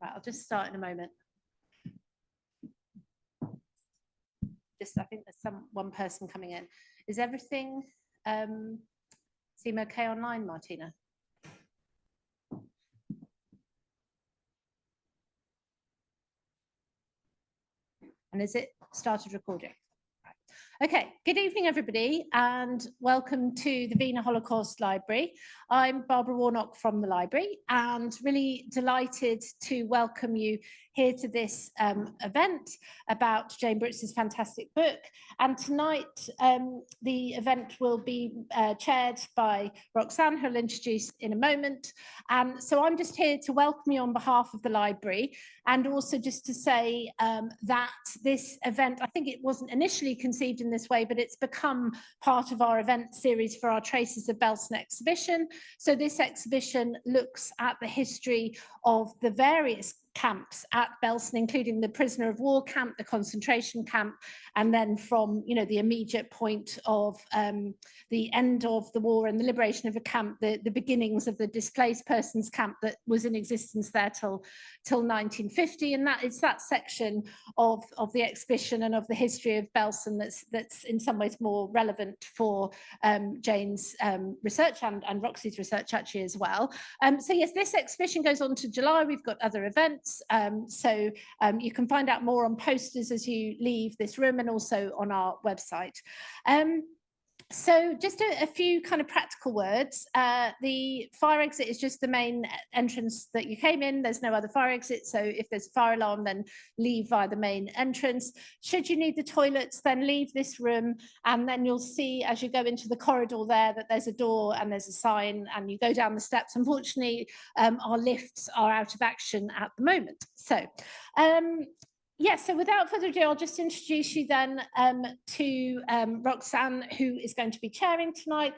Right, I'll just start in a moment. I think there's one person coming in. Is everything seem okay online, Martina? And is it started recording? Okay, good evening, everybody, and welcome to the Wiener Holocaust Library. I'm Barbara Warnock from the library, and really delighted to welcome you here to this event about Jane Brooks's fantastic book. And tonight, the event will be chaired by Roxanne, who'll introduce in a moment. So I'm just here to welcome you on behalf of the library, and also just to say that this event, I think it wasn't initially conceived in this way, but it's become part of our event series for our Traces of Belsen exhibition. So this exhibition looks at the history of the various camps at Belsen, including the prisoner of war camp, the concentration camp, and then from, you know, the immediate point of the end of the war and the liberation of a camp, the beginnings of the displaced persons camp that was in existence there till 1950. And it's that section of the exhibition and of the history of Belsen that's in some ways more relevant for Jane's research and Roxy's research actually as well. So yes, this exhibition goes on to July. We've got other events. So you can find out more on posters as you leave this room and also on our website. So just a few kind of practical words. The fire exit is just the main entrance that you came in. There's no other fire exit. So if there's a fire alarm, then leave via the main entrance. Should you need the toilets, then leave this room. And then you'll see as you go into the corridor there that there's a door and there's a sign and you go down the steps. Unfortunately, our lifts are out of action at the moment. So, yes, so without further ado, I'll just introduce you then to Roxanne, who is going to be chairing tonight.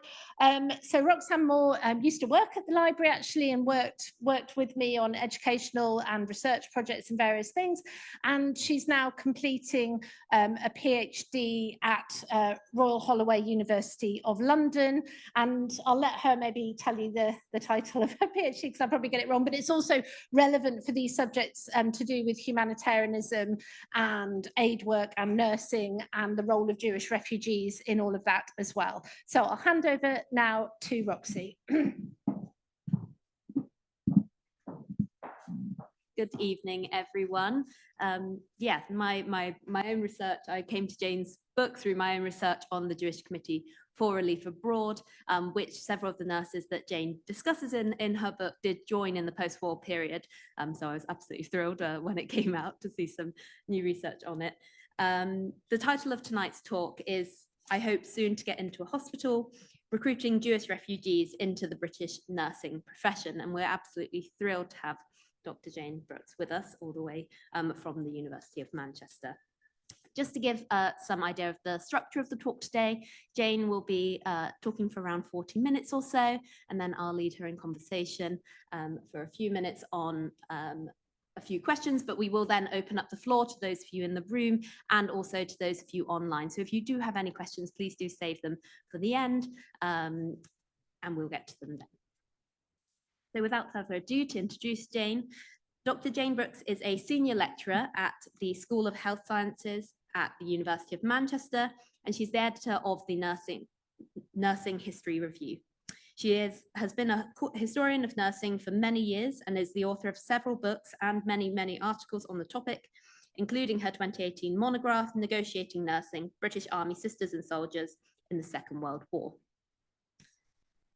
So Roxanne Moore used to work at the library actually and worked with me on educational and research projects and various things. And she's now completing a PhD at Royal Holloway University of London. And I'll let her maybe tell you the title of her PhD because I'll probably get it wrong, but it's also relevant for these subjects to do with humanitarianism and aid work and nursing and the role of Jewish refugees in all of that as well. So I'll hand over now to Roxy. Good evening, everyone. Yeah, my own research, I came to Jane's book through my own research on the Jewish Committee for Relief Abroad, which several of the nurses that Jane discusses in her book did join in the post-war period. So I was absolutely thrilled when it came out to see some new research on it. The title of tonight's talk is, I hope soon to get into a hospital, recruiting Jewish refugees into the British nursing profession. And we're absolutely thrilled to have Dr. Jane Brooks with us all the way from the University of Manchester. Just to give some idea of the structure of the talk today, Jane will be talking for around 40 minutes or so, and then I'll lead her in conversation for a few minutes on a few questions, but we will then open up the floor to those of you in the room and also to those of you online. So if you do have any questions, please do save them for the end, and we'll get to them then. So without further ado, to introduce Jane, Dr. Jane Brooks is a senior lecturer at the School of Health Sciences at the University of Manchester, and she's the editor of the Nursing History Review. She has been a historian of nursing for many years and is the author of several books and many articles on the topic, including her 2018 monograph, Negotiating Nursing, British Army Sisters and Soldiers in the Second World War.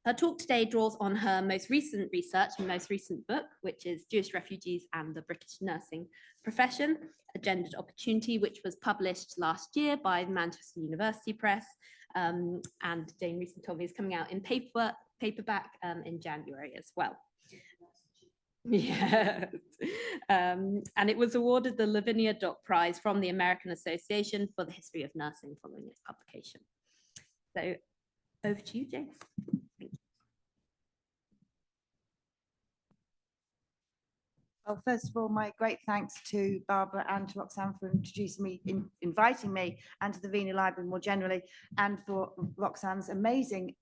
Her talk today draws on her most recent research and most recent book, which is Jewish Refugees and the British Nursing Profession, A Gendered Opportunity, which was published last year by the Manchester University Press. And Jane recently told me is coming out in paperback in January as well. Yes. And it was awarded the Lavinia Dock Prize from the American Association for the History of Nursing following its publication. So over to you, Jane. Well, first of all, my great thanks to Barbara and to Roxanne for introducing me, inviting me, and to the Wiener Library more generally, and for Roxanne's amazing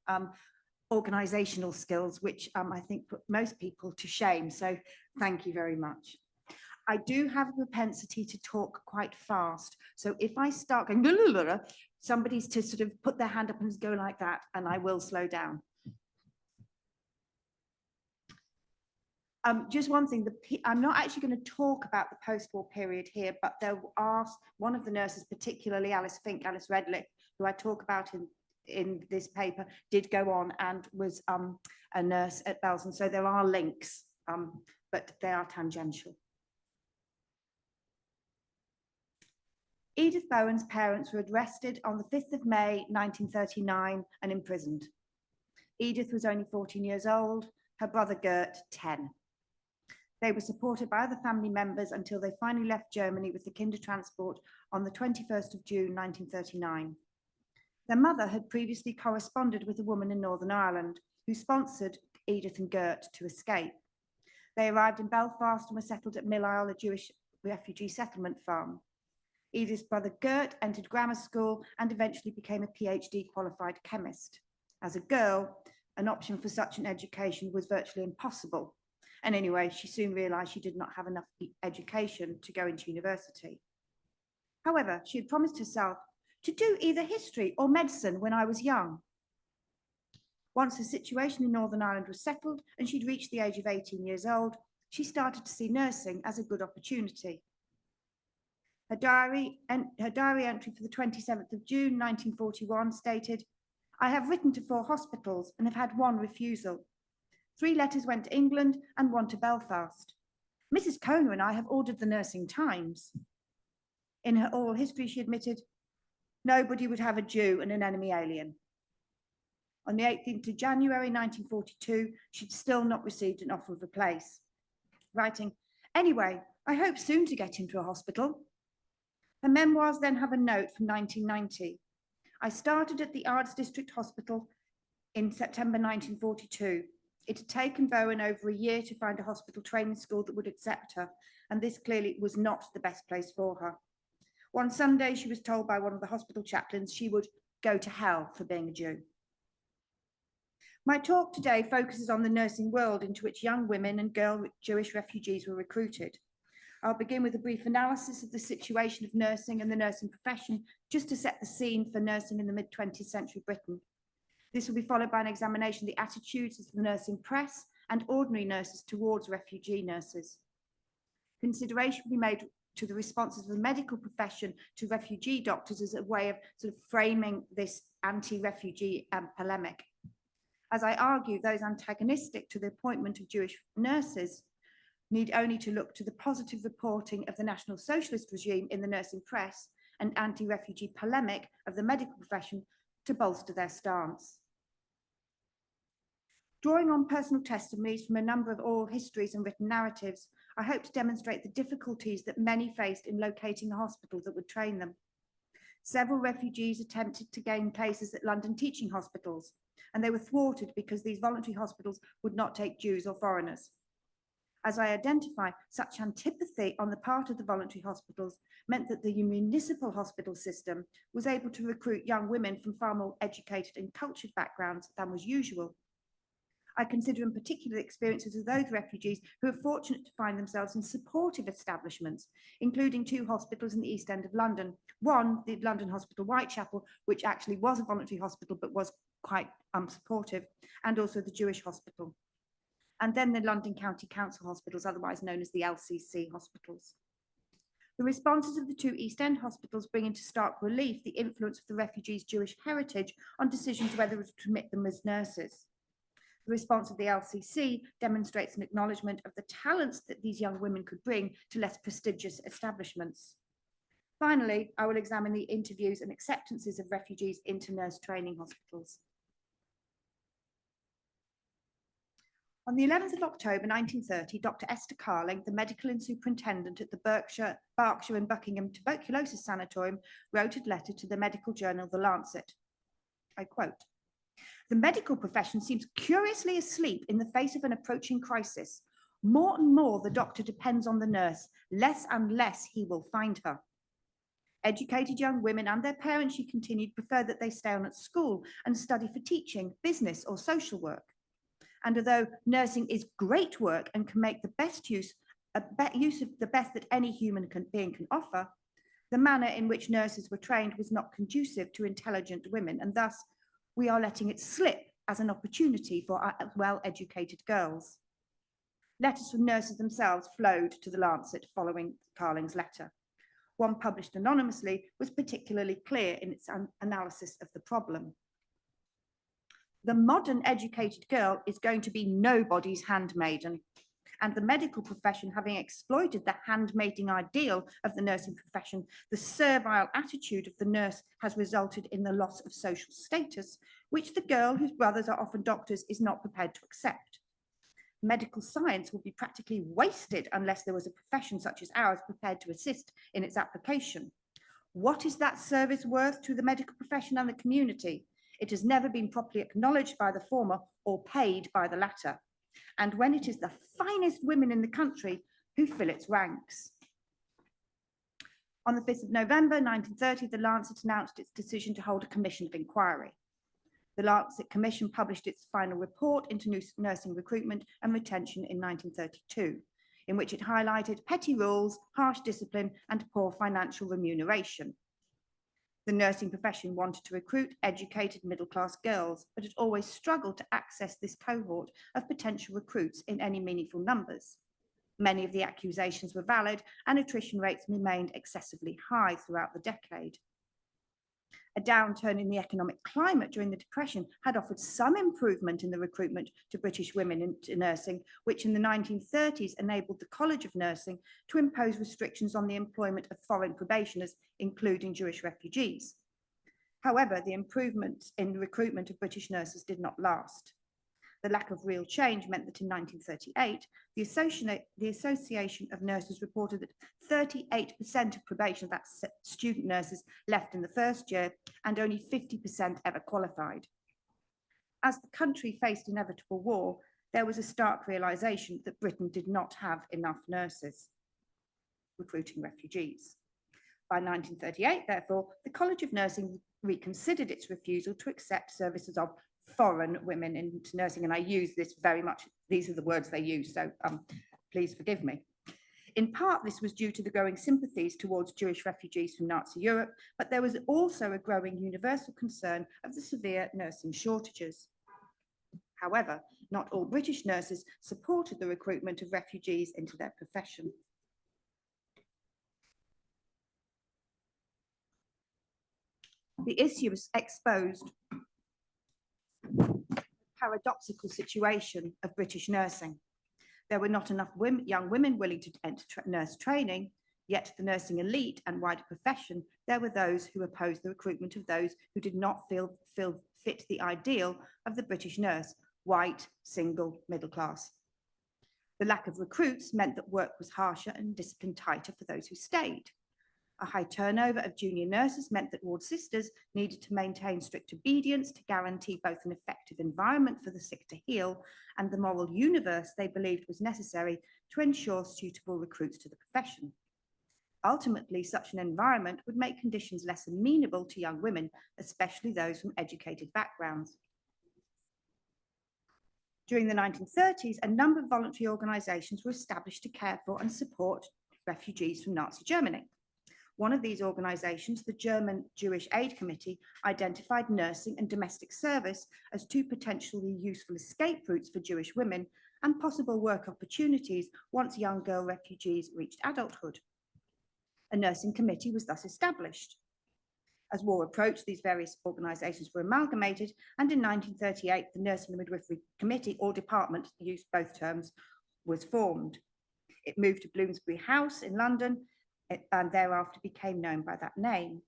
organisational skills, which I think put most people to shame. So thank you very much. I do have a propensity to talk quite fast. So if I start going, blah, blah, blah, somebody's to sort of put their hand up and go like that, and I will slow down. Just one thing, I'm not actually going to talk about the post-war period here, but there are one of the nurses, particularly Alice Redlich, who I talk about in this paper, did go on and was a nurse at Belsen. So there are links, but they are tangential. Edith Bowen's parents were arrested on the 5th of May, 1939 and imprisoned. Edith was only 14 years old, her brother Gert, 10. They were supported by other family members until they finally left Germany with the Kindertransport on the 21st of June, 1939. Their mother had previously corresponded with a woman in Northern Ireland who sponsored Edith and Gert to escape. They arrived in Belfast and were settled at Mill Isle, a Jewish refugee settlement farm. Edith's brother Gert entered grammar school and eventually became a PhD qualified chemist. As a girl, an option for such an education was virtually impossible. And anyway, she soon realised she did not have enough education to go into university. However, she had promised herself to do either history or medicine when I was young. Once her situation in Northern Ireland was settled and she'd reached the age of 18 years old, she started to see nursing as a good opportunity. Her diary entry for the 27th of June, 1941 stated, "I have written to 4 hospitals and have had 1 refusal. 3 letters went to England and 1 to Belfast. Mrs. Kona and I have ordered the Nursing Times." In her oral history, she admitted, nobody would have a Jew and an enemy alien. On the 18th of January, 1942, she'd still not received an offer of a place. Writing, "Anyway, I hope soon to get into a hospital." Her memoirs then have a note from 1990. "I started at the Ards District Hospital in September 1942. It had taken Bowen over a year to find a hospital training school that would accept her, and this clearly was not the best place for her. One Sunday, she was told by one of the hospital chaplains she would go to hell for being a Jew." My talk today focuses on the nursing world into which young women and girl Jewish refugees were recruited. I'll begin with a brief analysis of the situation of nursing and the nursing profession, just to set the scene for nursing in the mid-20th century Britain. This will be followed by an examination of the attitudes of the nursing press and ordinary nurses towards refugee nurses. Consideration will be made to the responses of the medical profession to refugee doctors as a way of sort of framing this anti-refugee polemic. As I argue, those antagonistic to the appointment of Jewish nurses need only to look to the positive reporting of the National Socialist regime in the nursing press and anti-refugee polemic of the medical profession to bolster their stance. Drawing on personal testimonies from a number of oral histories and written narratives, I hope to demonstrate the difficulties that many faced in locating a hospital that would train them. Several refugees attempted to gain places at London teaching hospitals, and they were thwarted because these voluntary hospitals would not take Jews or foreigners. As I identify, such antipathy on the part of the voluntary hospitals meant that the municipal hospital system was able to recruit young women from far more educated and cultured backgrounds than was usual. I consider in particular the experiences of those refugees who are fortunate to find themselves in supportive establishments, including 2 hospitals in the East End of London. One, the London Hospital Whitechapel, which actually was a voluntary hospital but was quite supportive, and also the Jewish Hospital. And then the London County Council hospitals, otherwise known as the LCC hospitals. The responses of the 2 East End hospitals bring into stark relief the influence of the refugees' Jewish heritage on decisions whether to admit them as nurses. The response of the LCC demonstrates an acknowledgement of the talents that these young women could bring to less prestigious establishments. Finally, I will examine the interviews and acceptances of refugees into nurse training hospitals. On the 11th of October 1930, Dr. Esther Carling, the medical and superintendent at the Berkshire and Buckingham Tuberculosis Sanatorium, wrote a letter to the medical journal The Lancet. I quote, "The medical profession seems curiously asleep in the face of an approaching crisis. More and more the doctor depends on the nurse, less and less he will find her. Educated young women and their parents," she continued, "prefer that they stay on at school and study for teaching, business or social work. And although nursing is great work and can make the best use use of the best that any human being can offer, the manner in which nurses were trained was not conducive to intelligent women, and thus we are letting it slip as an opportunity for our well-educated girls. Letters from nurses themselves flowed to the Lancet following Carling's letter. One published anonymously was particularly clear in its analysis of the problem. The modern educated girl is going to be nobody's handmaiden, and the medical profession, having exploited the handmaiding ideal of the nursing profession, the servile attitude of the nurse has resulted in the loss of social status, which the girl whose brothers are often doctors is not prepared to accept. Medical science will be practically wasted unless there was a profession such as ours prepared to assist in its application. What is that service worth to the medical profession and the community? It has never been properly acknowledged by the former or paid by the latter. And when it is the finest women in the country who fill its ranks. On the 5th of November 1930, the Lancet announced its decision to hold a commission of inquiry. The Lancet Commission published its final report into nursing recruitment and retention in 1932, in which it highlighted petty rules, harsh discipline, and poor financial remuneration. The nursing profession wanted to recruit educated middle-class girls, but had always struggled to access this cohort of potential recruits in any meaningful numbers. Many of the accusations were valid, and attrition rates remained excessively high throughout the decade. A downturn in the economic climate during the Depression had offered some improvement in the recruitment to British women into nursing, which in the 1930s enabled the College of Nursing to impose restrictions on the employment of foreign probationers, including Jewish refugees. However, the improvements in the recruitment of British nurses did not last. The lack of real change meant that in 1938, the Association of Nurses reported that 38% of probation, that's student nurses, left in the first year, and only 50% ever qualified. As the country faced inevitable war, there was a stark realization that Britain did not have enough nurses recruiting refugees. By 1938, therefore, the College of Nursing reconsidered its refusal to accept services of foreign women into nursing, and I use this very much, these are the words they use, so please forgive me. In part, this was due to the growing sympathies towards Jewish refugees from Nazi Europe, but there was also a growing universal concern of the severe nursing shortages. However, not all British nurses supported the recruitment of refugees into their profession. The issue was exposed paradoxical situation of British nursing. There were not enough young women willing to enter nurse training, yet the nursing elite and wider profession, there were those who opposed the recruitment of those who did not fit the ideal of the British nurse, white, single, middle class. The lack of recruits meant that work was harsher and discipline tighter for those who stayed. A high turnover of junior nurses meant that ward sisters needed to maintain strict obedience to guarantee both an effective environment for the sick to heal and the moral universe they believed was necessary to ensure suitable recruits to the profession. Ultimately, such an environment would make conditions less amenable to young women, especially those from educated backgrounds. During the 1930s, a number of voluntary organisations were established to care for and support refugees from Nazi Germany. One of these organisations, the German Jewish Aid Committee, identified nursing and domestic service as two potentially useful escape routes for Jewish women and possible work opportunities once young girl refugees reached adulthood. A nursing committee was thus established. As war approached, these various organisations were amalgamated, and in 1938, the Nursing and Midwifery Committee, or department, used both terms, was formed. It moved to Bloomsbury House in London, and thereafter became known by that name.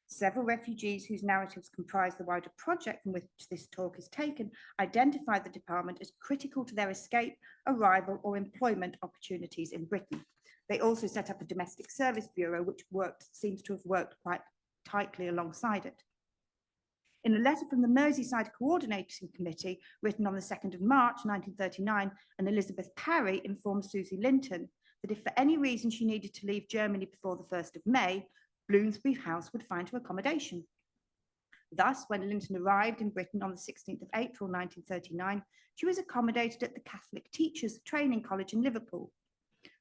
Several refugees whose narratives comprise the wider project from which this talk is taken identified the department as critical to their escape, arrival, or employment opportunities in Britain. They also set up a domestic service bureau, which seems to have worked quite tightly alongside it. In a letter from the Merseyside Coordinating Committee, written on the 2nd of March 1939, and Elizabeth Parry informed Susie Linton that if for any reason she needed to leave Germany before the 1st of May, Bloomsbury House would find her accommodation. Thus, when Linton arrived in Britain on the 16th of April 1939, she was accommodated at the Catholic Teachers Training College in Liverpool.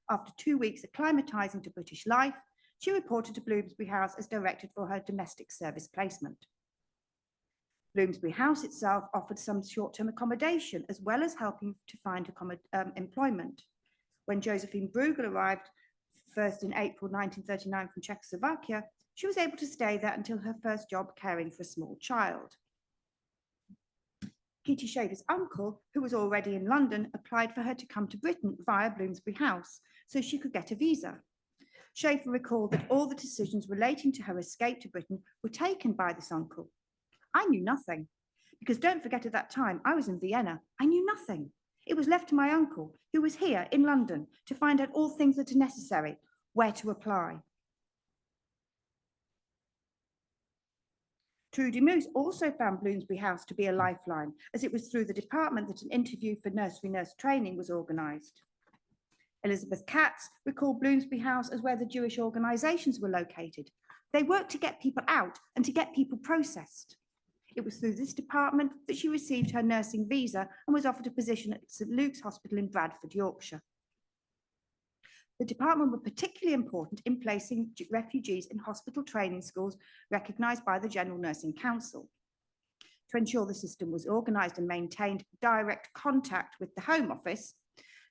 After 2 weeks acclimatising to British life, she reported to Bloomsbury House as directed for her domestic service placement. Bloomsbury House itself offered some short-term accommodation as well as helping to find employment. When Josephine Bruegel arrived first in April 1939 from Czechoslovakia, she was able to stay there until her first job caring for a small child. Kitty Schaefer's uncle, who was already in London, applied for her to come to Britain via Bloomsbury House so she could get a visa. Schaefer recalled that all the decisions relating to her escape to Britain were taken by this uncle. I knew nothing, because don't forget at that time I was in Vienna. I knew nothing. It was left to my uncle, who was here in London, to find out all things that are necessary, where to apply. Trudy Moose also found Bloomsbury House to be a lifeline, as it was through the department that an interview for nursery nurse training was organised. Elizabeth Katz recalled Bloomsbury House as where the Jewish organisations were located. They worked to get people out and to get people processed. It was through this department that she received her nursing visa and was offered a position at St Luke's Hospital in Bradford, Yorkshire. The department were particularly important in placing refugees in hospital training schools recognised by the General Nursing Council. To ensure the system was organised and maintained direct contact with the Home Office,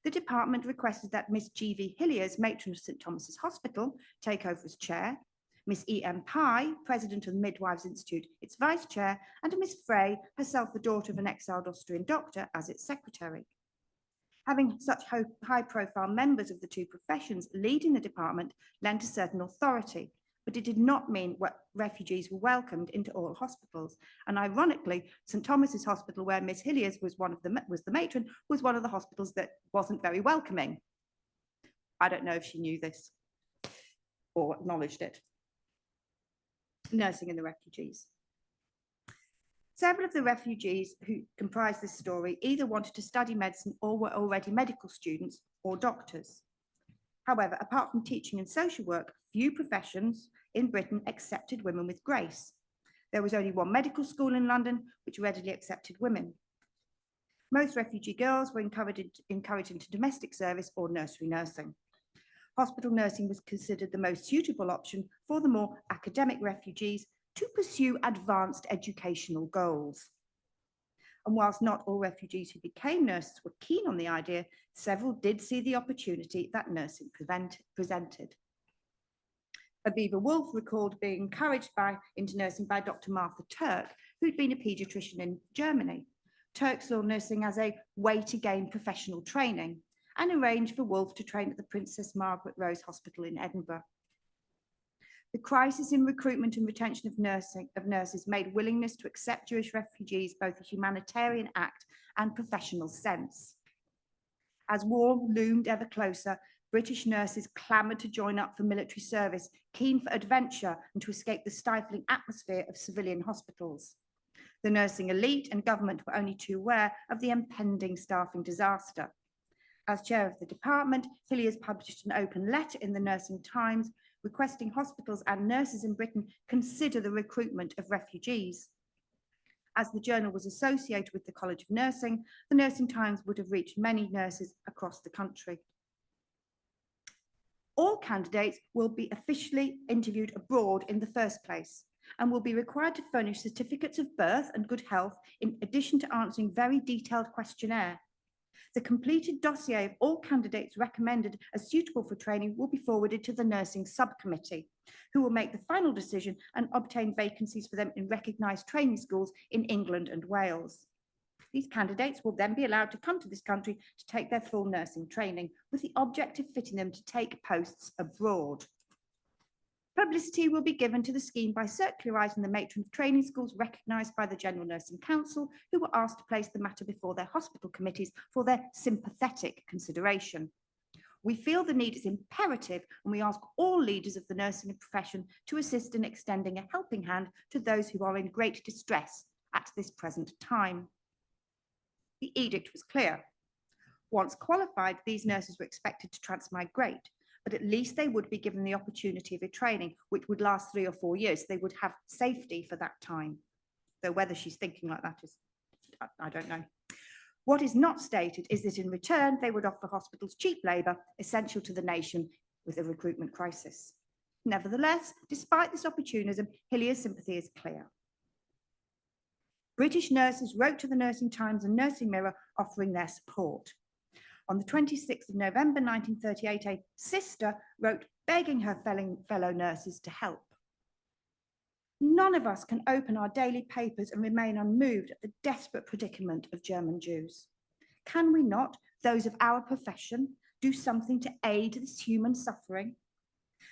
the department requested that Miss G.V. Hilliers, matron of St Thomas's Hospital, take over as chair, Miss E.M. Pye, president of the Midwives Institute, its vice chair, and Miss Frey, herself the daughter of an exiled Austrian doctor, as its secretary. Having such high-profile members of the two professions leading the department lent a certain authority, but it did not mean refugees were welcomed into all hospitals. And ironically, St Thomas's Hospital, where Miss Hilliers was the matron, was one of the hospitals that wasn't very welcoming. I don't know if she knew this or acknowledged it. Nursing and the refugees. Several of the refugees who comprise this story either wanted to study medicine or were already medical students or doctors. However, apart from teaching and social work, few professions in Britain accepted women with grace. There was only one medical school in London which readily accepted women. Most refugee girls were encouraged into domestic service or nursery nursing. Hospital nursing was considered the most suitable option for the more academic refugees to pursue advanced educational goals. And whilst not all refugees who became nurses were keen on the idea, several did see the opportunity that nursing presented. Aviva Wolf recalled being encouraged into nursing by Dr. Martha Turk, who'd been a paediatrician in Germany. Turk saw nursing as a way to gain professional training and arranged for Wolf to train at the Princess Margaret Rose Hospital in Edinburgh. The crisis in recruitment and retention of nurses made willingness to accept Jewish refugees both a humanitarian act and professional sense. As war loomed ever closer, British nurses clamoured to join up for military service, keen for adventure and to escape the stifling atmosphere of civilian hospitals. The nursing elite and government were only too aware of the impending staffing disaster. As chair of the department, Hilliers published an open letter in the Nursing Times requesting hospitals and nurses in Britain consider the recruitment of refugees. As the journal was associated with the College of Nursing, the Nursing Times would have reached many nurses across the country. All candidates will be officially interviewed abroad in the first place and will be required to furnish certificates of birth and good health in addition to answering very detailed questionnaire. The completed dossier of all candidates recommended as suitable for training will be forwarded to the nursing subcommittee, who will make the final decision and obtain vacancies for them in recognised training schools in England and Wales. These candidates will then be allowed to come to this country to take their full nursing training, with the object of fitting them to take posts abroad. Publicity will be given to the scheme by circularising the matron of training schools recognised by the General Nursing Council, who were asked to place the matter before their hospital committees for their sympathetic consideration. We feel the need is imperative, and we ask all leaders of the nursing profession to assist in extending a helping hand to those who are in great distress at this present time. The edict was clear. Once qualified, these nurses were expected to transmigrate, but at least they would be given the opportunity of a training which would last 3 or 4 years. They would have safety for that time. Though whether she's thinking like that is, I don't know. What is not stated is that in return, they would offer hospitals cheap labour essential to the nation with a recruitment crisis. Nevertheless, despite this opportunism, Hillier's sympathy is clear. British nurses wrote to the Nursing Times and Nursing Mirror offering their support. On the 26th of November 1938, a sister wrote begging her fellow nurses to help. None of us can open our daily papers and remain unmoved at the desperate predicament of German Jews. Can we not, those of our profession, do something to aid this human suffering?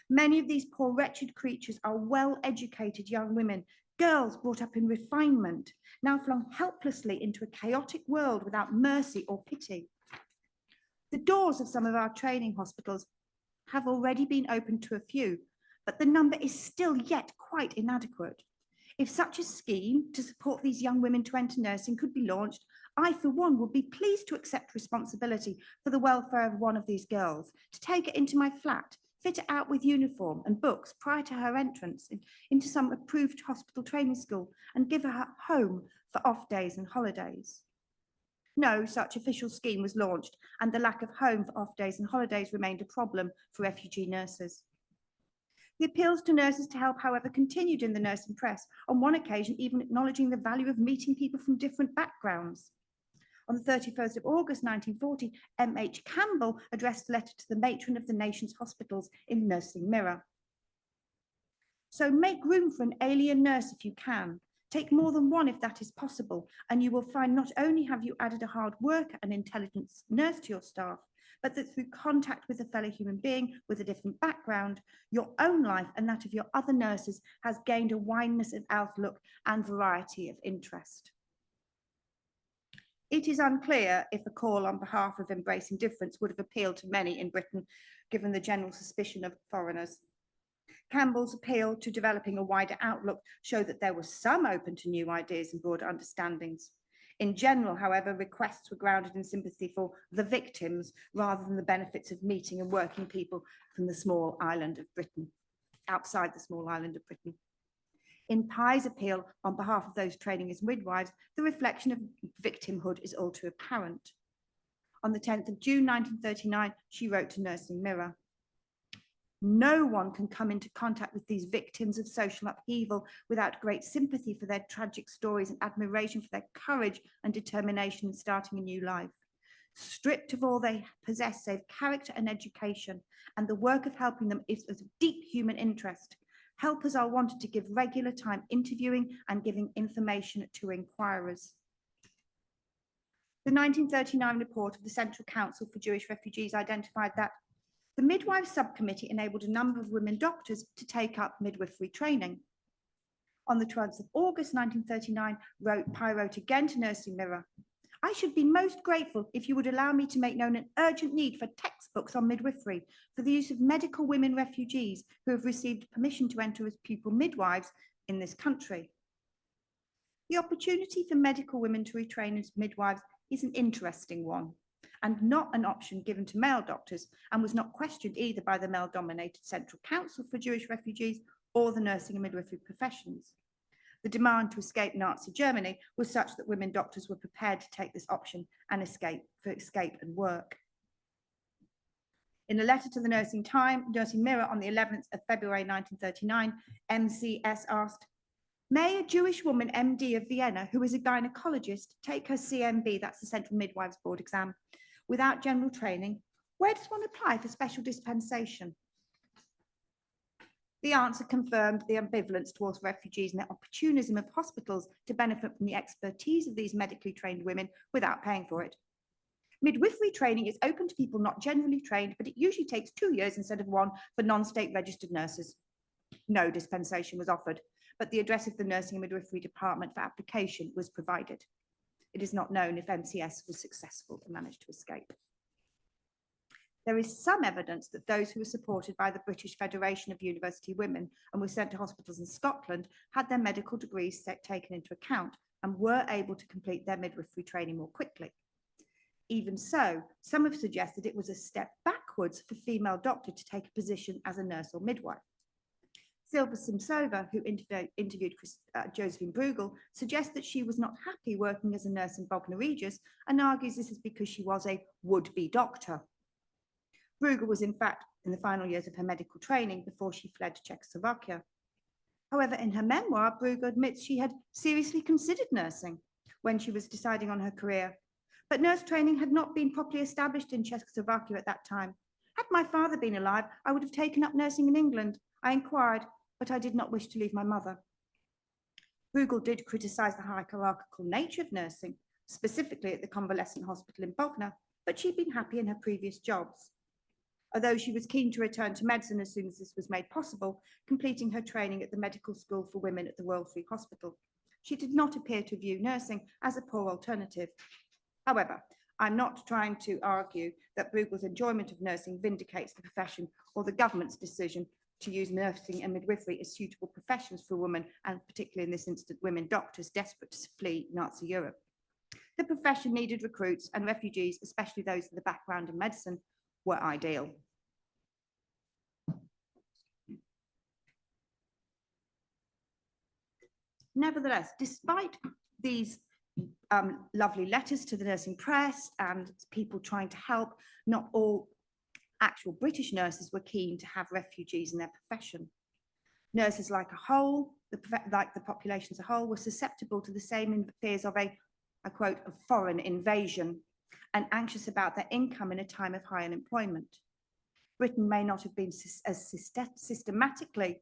Many of these poor wretched creatures are well-educated young women, girls brought up in refinement, now flung helplessly into a chaotic world without mercy or pity. The doors of some of our training hospitals have already been opened to a few, but the number is still yet quite inadequate. If such a scheme to support these young women to enter nursing could be launched, I, for one, would be pleased to accept responsibility for the welfare of one of these girls, to take her into my flat, fit her out with uniform and books prior to her entrance into some approved hospital training school, and give her a home for off days and holidays. No such official scheme was launched, and the lack of home for off days and holidays remained a problem for refugee nurses. The appeals to nurses to help, however, continued in the nursing press, on one occasion even acknowledging the value of meeting people from different backgrounds. On the 31st of August 1940, M.H. Campbell addressed a letter to the matron of the nation's hospitals in Nursing Mirror. So make room for an alien nurse if you can. Take more than one if that is possible, and you will find not only have you added a hard worker and intelligent nurse to your staff, but that through contact with a fellow human being with a different background, your own life and that of your other nurses has gained a wideness of outlook and variety of interest. It is unclear if a call on behalf of embracing difference would have appealed to many in Britain, given the general suspicion of foreigners. Campbell's appeal to developing a wider outlook showed that there was some open to new ideas and broader understandings. In general, however, requests were grounded in sympathy for the victims rather than the benefits of meeting and working people from the small island of Britain, outside the small island of Britain. In Pye's appeal on behalf of those training as midwives, the reflection of victimhood is all too apparent. On the 10th of June 1939, she wrote to Nursing Mirror, "No one can come into contact with these victims of social upheaval without great sympathy for their tragic stories and admiration for their courage and determination in starting a new life. Stripped of all they possess save character and education, and the work of helping them is of deep human interest. Helpers are wanted to give regular time interviewing and giving information to inquirers." The 1939 report of the Central Council for Jewish Refugees identified that the midwives subcommittee enabled a number of women doctors to take up midwifery training. On the 12th of August 1939, Pye wrote again to Nursing Mirror, "I should be most grateful if you would allow me to make known an urgent need for textbooks on midwifery for the use of medical women refugees who have received permission to enter as pupil midwives in this country." The opportunity for medical women to retrain as midwives is an interesting one, and not an option given to male doctors, and was not questioned either by the male-dominated Central Council for Jewish Refugees or the nursing and midwifery professions. The demand to escape Nazi Germany was such that women doctors were prepared to take this option and escape and work. In a letter to the Nursing Mirror on the 11th of February 1939, MCS asked, "May a Jewish woman MD of Vienna, who is a gynecologist, take her CMB, that's the Central Midwives Board exam, without general training? Where does one apply for special dispensation?" The answer confirmed the ambivalence towards refugees and the opportunism of hospitals to benefit from the expertise of these medically trained women without paying for it. Midwifery training is open to people not generally trained, but it usually takes 2 years instead of 1 for non-state registered nurses. No dispensation was offered, but the address of the Nursing and Midwifery Department for application was provided. It is not known if MCS was successful and managed to escape. There is some evidence that those who were supported by the British Federation of University Women and were sent to hospitals in Scotland had their medical degrees taken into account and were able to complete their midwifery training more quickly. Even so, some have suggested it was a step backwards for female doctor to take a position as a nurse or midwife. Silva Simsova, who interviewed Josephine Bruegel, suggests that she was not happy working as a nurse in Bognor Regis and argues this is because she was a would-be doctor. Bruegel was in fact in the final years of her medical training before she fled to Czechoslovakia. However, in her memoir, Bruegel admits she had seriously considered nursing when she was deciding on her career, but nurse training had not been properly established in Czechoslovakia at that time. Had my father been alive, I would have taken up nursing in England. I inquired, but I did not wish to leave my mother. Bruegel did criticise the hierarchical nature of nursing, specifically at the convalescent hospital in Bognor, but she'd been happy in her previous jobs. Although she was keen to return to medicine as soon as this was made possible, completing her training at the Medical School for Women at the Royal Free Hospital, she did not appear to view nursing as a poor alternative. However, I'm not trying to argue that Bruegel's enjoyment of nursing vindicates the profession or the government's decision to use nursing and midwifery as suitable professions for women, and particularly in this instance, women doctors desperate to flee Nazi Europe. The profession needed recruits, and refugees, especially those with a background in medicine, were ideal. Nevertheless, despite these lovely letters to the nursing press and people trying to help, not all actual British nurses were keen to have refugees in their profession. Nurses like the population as a whole, were susceptible to the same fears of I quote, a foreign invasion, and anxious about their income in a time of high unemployment. Britain may not have been as systematically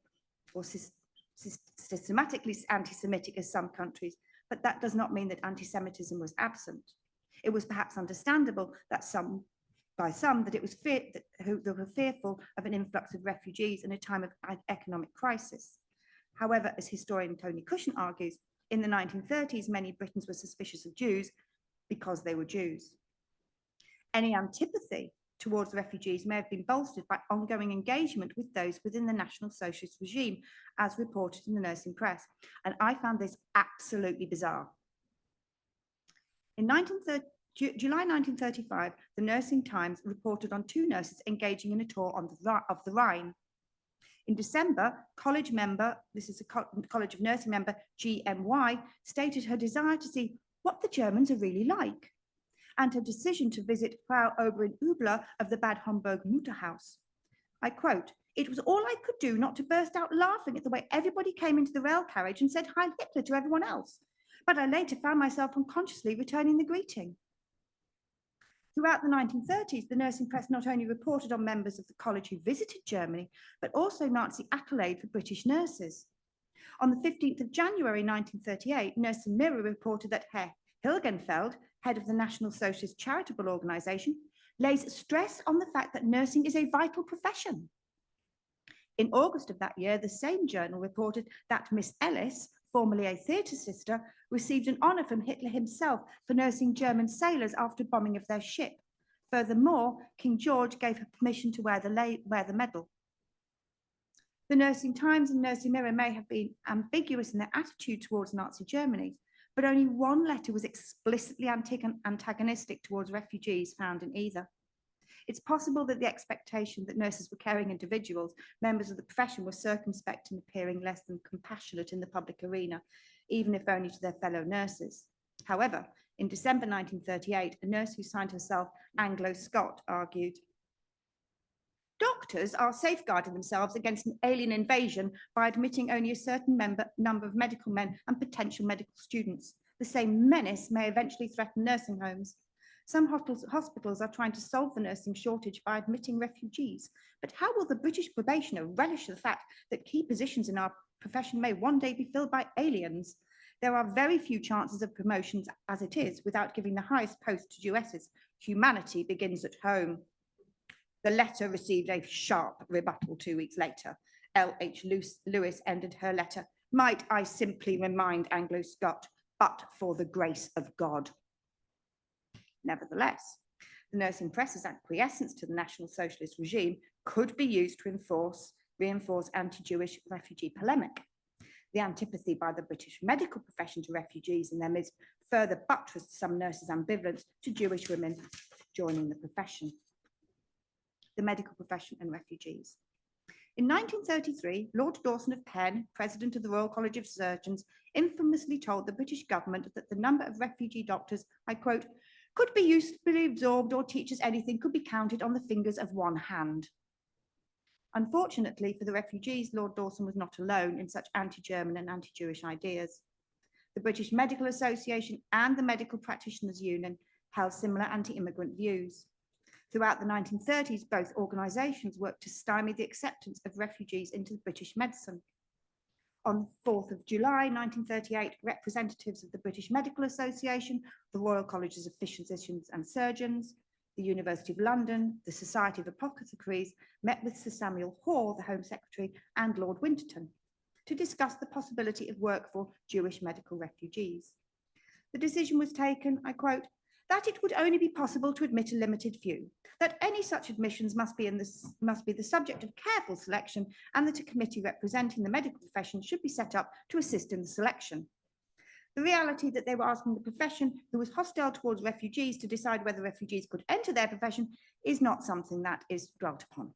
anti-Semitic as some countries, but that does not mean that anti-Semitism was absent. It was perhaps understandable that that it was they were fearful of an influx of refugees in a time of economic crisis. However, as historian Tony Cushion argues, in the 1930s, many Britons were suspicious of Jews because they were Jews. Any antipathy towards refugees may have been bolstered by ongoing engagement with those within the National Socialist regime, as reported in the nursing press. And I found this absolutely bizarre. In July 1935, the Nursing Times reported on 2 nurses engaging in a tour of the Rhine. In December, college of Nursing member GMY stated her desire to see what the Germans are really like, and her decision to visit Frau Oberin-Ubler of the Bad Homburg Mutterhaus. I quote, "It was all I could do not to burst out laughing at the way everybody came into the rail carriage and said Heil Hitler to everyone else, but I later found myself unconsciously returning the greeting." Throughout the 1930s, the nursing press not only reported on members of the college who visited Germany, but also Nazi accolade for British nurses. On the 15th of January 1938, Nursing Mirror reported that Herr Hilgenfeld, head of the National Socialist Charitable Organisation, lays stress on the fact that nursing is a vital profession. In August of that year, the same journal reported that Miss Ellis, formerly a theatre sister, received an honour from Hitler himself for nursing German sailors after bombing of their ship. Furthermore, King George gave her permission to wear the medal. The Nursing Times and Nursing Mirror may have been ambiguous in their attitude towards Nazi Germany, but only one letter was explicitly antagonistic towards refugees found in either. It's possible that the expectation that nurses were caring individuals, members of the profession, were circumspect in appearing less than compassionate in the public arena, even if only to their fellow nurses. However, in December 1938, a nurse who signed herself Anglo-Scot argued, "Doctors are safeguarding themselves against an alien invasion by admitting only a certain number of medical men and potential medical students. The same menace may eventually threaten nursing homes. Some hospitals are trying to solve the nursing shortage by admitting refugees. But how will the British probationer relish the fact that key positions in our profession may one day be filled by aliens? There are very few chances of promotions as it is without giving the highest post to Jewesses. Humanity begins at home." The letter received a sharp rebuttal 2 weeks later. L.H. Lewis ended her letter, "Might I simply remind Anglo-Scot, but for the grace of God." Nevertheless, the nursing press's acquiescence to the National Socialist regime could be used to reinforce anti-Jewish refugee polemic. The antipathy by the British medical profession to refugees in their midst further buttressed some nurses' ambivalence to Jewish women joining the profession. The medical profession and refugees. In 1933, Lord Dawson of Penn, President of the Royal College of Surgeons, infamously told the British government that the number of refugee doctors, I quote, could be usefully absorbed or teach us anything could be counted on the fingers of one hand. Unfortunately for the refugees, Lord Dawson was not alone in such anti-German and anti-Jewish ideas. The British Medical Association and the Medical Practitioners Union held similar anti-immigrant views. Throughout the 1930s, both organisations worked to stymie the acceptance of refugees into British medicine. On the 4th of July 1938, representatives of the British Medical Association, the Royal Colleges of Physicians and Surgeons, the University of London, the Society of Apothecaries met with Sir Samuel Hoare, the Home Secretary, and Lord Winterton to discuss the possibility of work for Jewish medical refugees. The decision was taken, I quote, that it would only be possible to admit a limited few, that any such admissions must be the subject of careful selection, and that a committee representing the medical profession should be set up to assist in the selection. The reality that they were asking the profession, who was hostile towards refugees, to decide whether refugees could enter their profession is not something that is dwelt upon.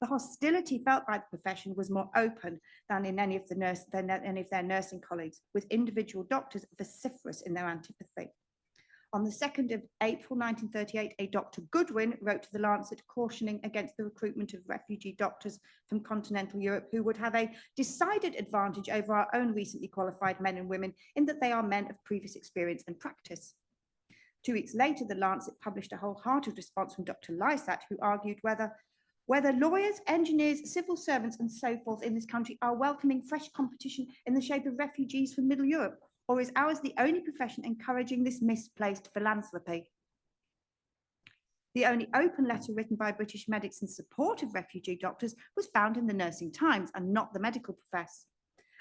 The hostility felt by the profession was more open than in any of their nursing colleagues, with individual doctors vociferous in their antipathy. On the 2nd of April 1938, a Dr. Goodwin wrote to the Lancet cautioning against the recruitment of refugee doctors from continental Europe who would have a decided advantage over our own recently qualified men and women in that they are men of previous experience and practice. 2 weeks later, the Lancet published a wholehearted response from Dr. Lysat, who argued whether lawyers, engineers, civil servants and so forth in this country are welcoming fresh competition in the shape of refugees from Middle Europe, or is ours the only profession encouraging this misplaced philanthropy? The only open letter written by British medics in support of refugee doctors was found in the Nursing Times and not the medical profess.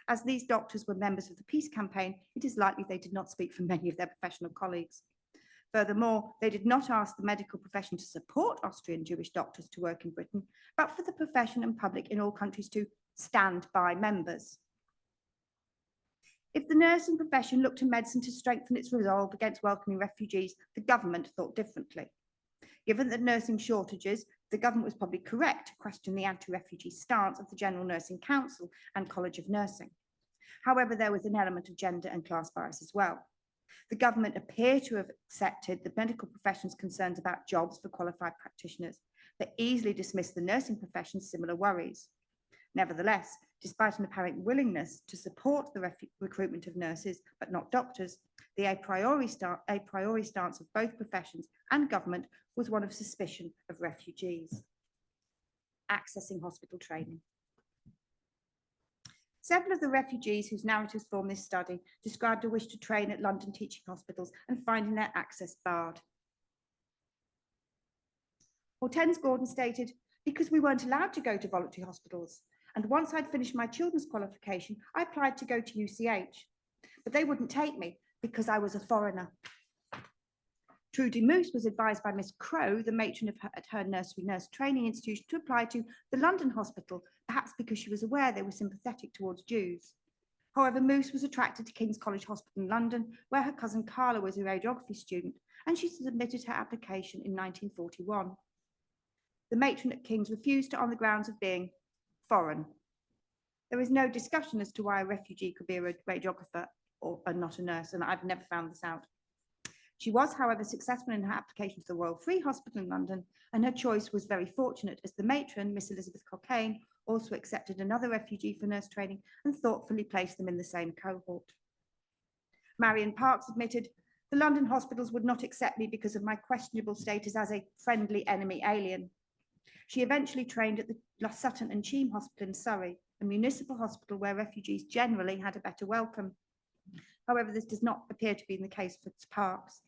As these doctors were members of the peace campaign, it is likely they did not speak for many of their professional colleagues. Furthermore, they did not ask the medical profession to support Austrian Jewish doctors to work in Britain, but for the profession and public in all countries to stand by members. If the nursing profession looked to medicine to strengthen its resolve against welcoming refugees, the government thought differently. Given the nursing shortages, the government was probably correct to question the anti-refugee stance of the General Nursing Council and College of Nursing. However, there was an element of gender and class bias as well. The government appeared to have accepted the medical profession's concerns about jobs for qualified practitioners, but easily dismissed the nursing profession's similar worries. Nevertheless, despite an apparent willingness to support the recruitment of nurses, but not doctors, the a priori stance of both professions and government was one of suspicion of refugees. Accessing hospital training. Several of the refugees whose narratives form this study described a wish to train at London teaching hospitals and finding their access barred. Hortense Gordon stated, because we weren't allowed to go to voluntary hospitals, and once I'd finished my children's qualification, I applied to go to UCH, but they wouldn't take me because I was a foreigner. Trudy Moose was advised by Miss Crow, the matron at her nursery nurse training institution, to apply to the London hospital, perhaps because she was aware they were sympathetic towards Jews. However, Moose was attracted to King's College Hospital in London, where her cousin Carla was a radiography student, and she submitted her application in 1941. The matron at King's refused to on the grounds of being foreign. There is no discussion as to why a refugee could be a radiographer or not a nurse, and I've never found this out. She was, however, successful in her application to the Royal Free Hospital in London, and her choice was very fortunate as the matron, Miss Elizabeth Cockayne, also accepted another refugee for nurse training and thoughtfully placed them in the same cohort. Marion Parks admitted, the London hospitals would not accept me because of my questionable status as a friendly enemy alien. She eventually trained at the Sutton and Cheam Hospital in Surrey, a municipal hospital where refugees generally had a better welcome. However, this does not appear to be the case for Parks.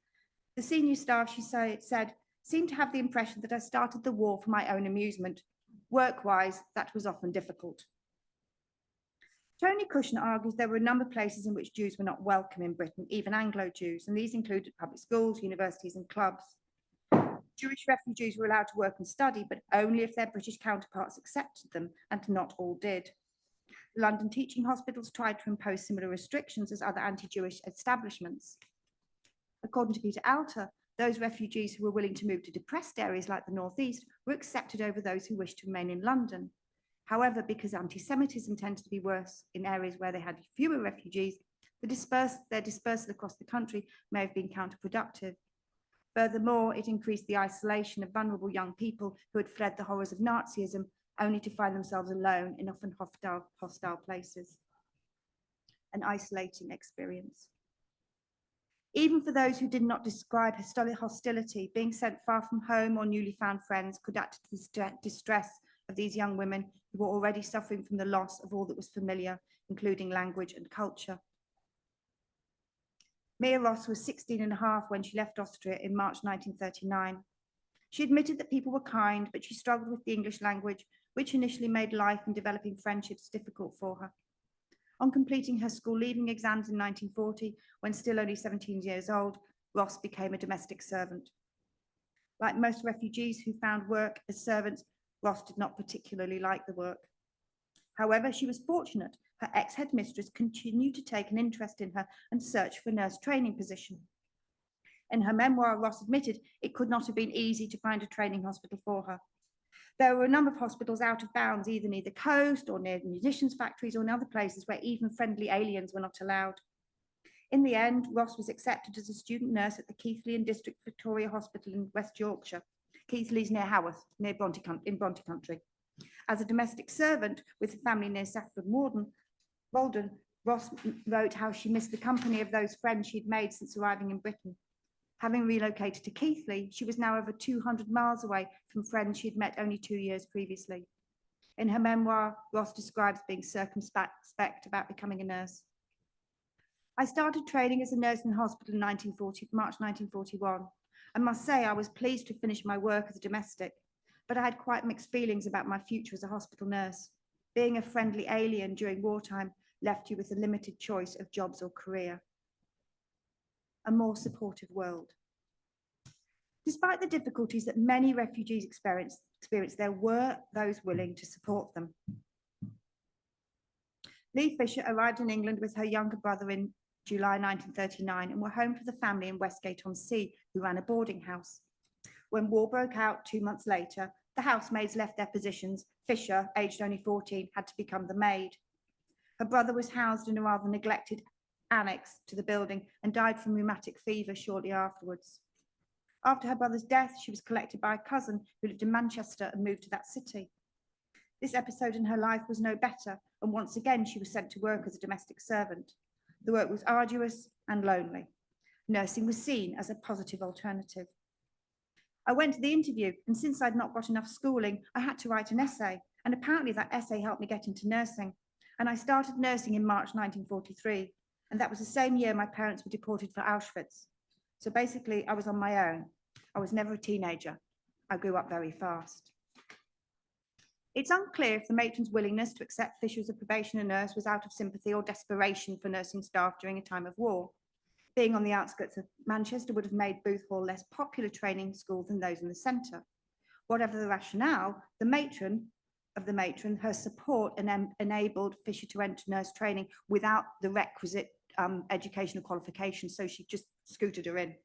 The senior staff, she said, seemed to have the impression that I started the war for my own amusement. Work-wise, that was often difficult. Tony Kushner argues there were a number of places in which Jews were not welcome in Britain, even Anglo-Jews, and these included public schools, universities and clubs. Jewish refugees were allowed to work and study, but only if their British counterparts accepted them, and not all did. London teaching hospitals tried to impose similar restrictions as other anti-Jewish establishments. According to Peter Alter, Those refugees who were willing to move to depressed areas like the Northeast were accepted over those who wished to remain in London. However, because anti-Semitism tended to be worse in areas where they had fewer refugees, their dispersal across the country may have been counterproductive. Furthermore, it increased the isolation of vulnerable young people who had fled the horrors of Nazism, only to find themselves alone in often hostile places. An isolating experience. Even for those who did not describe hostility, being sent far from home or newly found friends could add to the distress of these young women who were already suffering from the loss of all that was familiar, including language and culture. Mia Ross was 16 and a half when she left Austria in March 1939. She admitted that people were kind, but she struggled with the English language, which initially made life and developing friendships difficult for her. On completing her school leaving exams in 1940, when still only 17 years old, Ross became a domestic servant. Like most refugees who found work as servants, Ross did not particularly like the work. However, she was fortunate. Her ex-headmistress continued to take an interest in her and search for a nurse training position. In her memoir, Ross admitted it could not have been easy to find a training hospital for her. There were a number of hospitals out of bounds, either near the coast or near munitions factories or in other places where even friendly aliens were not allowed. In the end, Ross was accepted as a student nurse at the Keighley and District Victoria Hospital in West Yorkshire. Keighley's near Haworth, in Bronte Country. As a domestic servant with a family near Saffron Walden, Ross wrote how she missed the company of those friends she'd made since arriving in Britain. Having relocated to Keighley, she was now over 200 miles away from friends she'd met only 2 years previously. In her memoir, Ross describes being circumspect about becoming a nurse. I started training as a nurse in hospital in March 1941. I must say I was pleased to finish my work as a domestic, but I had quite mixed feelings about my future as a hospital nurse. Being a friendly alien during wartime left you with a limited choice of jobs or career. A more supportive world. Despite the difficulties that many refugees experienced, there were those willing to support them. Lee Fisher arrived in England with her younger brother in July 1939 and were home for the family in Westgate-on-Sea, who ran a boarding house. When war broke out 2 months later, the housemaids left their positions. Fisher, aged only 14, had to become the maid. Her brother was housed in a rather neglected annex to the building and died from rheumatic fever shortly afterwards. After her brother's death, she was collected by a cousin who lived in Manchester and moved to that city. This episode in her life was no better, and once again she was sent to work as a domestic servant. The work was arduous and lonely. Nursing was seen as a positive alternative. I went to the interview, and since I'd not got enough schooling, I had to write an essay, and apparently that essay helped me get into nursing. And I started nursing in March 1943, and that was the same year my parents were deported for Auschwitz. So basically, I was on my own. I was never a teenager. I grew up very fast. It's unclear if the matron's willingness to accept Fisher as a probationer nurse was out of sympathy or desperation for nursing staff during a time of war. Being on the outskirts of Manchester would have made Booth Hall less popular training school than those in the centre. Whatever the rationale, her support enabled Fisher to enter nurse training without the requisite educational qualifications, so she just scooted her in.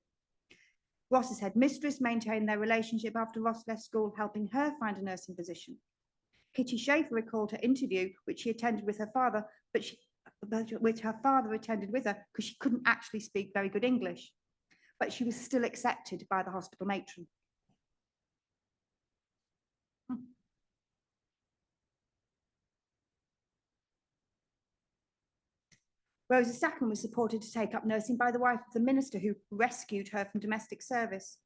Ross's headmistress maintained their relationship after Ross left school, helping her find a nursing position. Kitty Schaefer recalled her interview, which she attended with her father, which her father attended with her because she couldn't actually speak very good English, but she was still accepted by the hospital matron. Rosa Sackman was supported to take up nursing by the wife of the minister who rescued her from domestic service.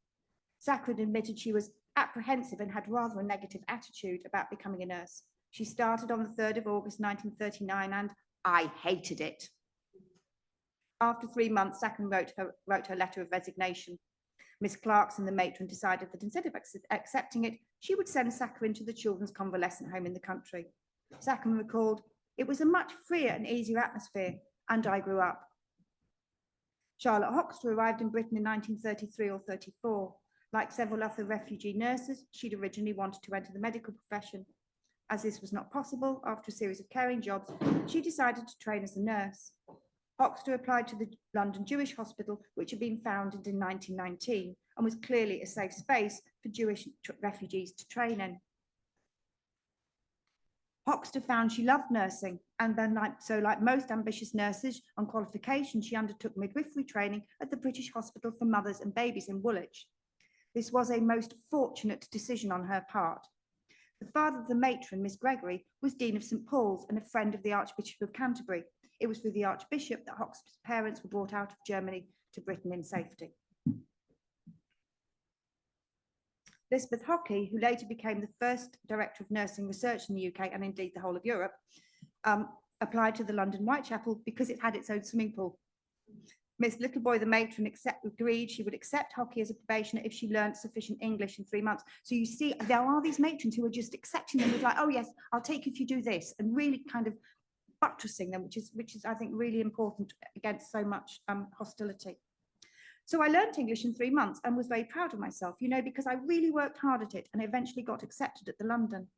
Sackman admitted she was apprehensive and had rather a negative attitude about becoming a nurse. She started on the 3rd of August 1939 and I hated it. After 3 months, Sackman wrote her letter of resignation. Miss Clarkson, the matron, decided that instead of accepting it, she would send Sackman into the children's convalescent home in the country. Sackman recalled, "It was a much freer and easier atmosphere, and I grew up." Charlotte Hoxter arrived in Britain in 1933 or 34. Like several other refugee nurses, she'd originally wanted to enter the medical profession. As this was not possible, after a series of caring jobs, she decided to train as a nurse. Hoxter applied to the London Jewish Hospital, which had been founded in 1919 and was clearly a safe space for Jewish refugees to train in. Hoxter found she loved nursing, and then like most ambitious nurses on qualification, she undertook midwifery training at the British Hospital for Mothers and Babies in Woolwich. This was a most fortunate decision on her part. The father of the matron, Miss Gregory, was Dean of St Paul's and a friend of the Archbishop of Canterbury. It was through the Archbishop that Hoxter's parents were brought out of Germany to Britain in safety. Elizabeth Hockey, who later became the first director of nursing research in the UK and indeed the whole of Europe, applied to the London Whitechapel because it had its own swimming pool. Miss Littleboy, the matron, agreed she would accept Hockey as a probationer if she learned sufficient English in 3 months. So you see, there are these matrons who are just accepting them with like, oh yes, I'll take you if you do this, and really kind of buttressing them, which is I think really important against so much hostility. So I learned English in 3 months and was very proud of myself, you know, because I really worked hard at it and eventually got accepted at the London.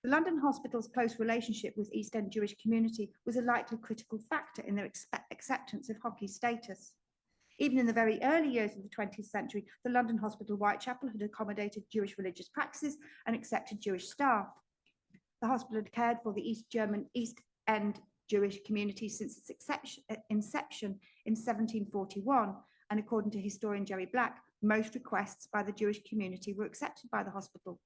The London Hospital's close relationship with East End Jewish community was a likely critical factor in their acceptance of Hockey's status. Even in the very early years of the 20th century, the London Hospital Whitechapel had accommodated Jewish religious practices and accepted Jewish staff. The hospital had cared for the East End Jewish community since its inception in 1741, and according to historian Jerry Black, most requests by the Jewish community were accepted by the hospital.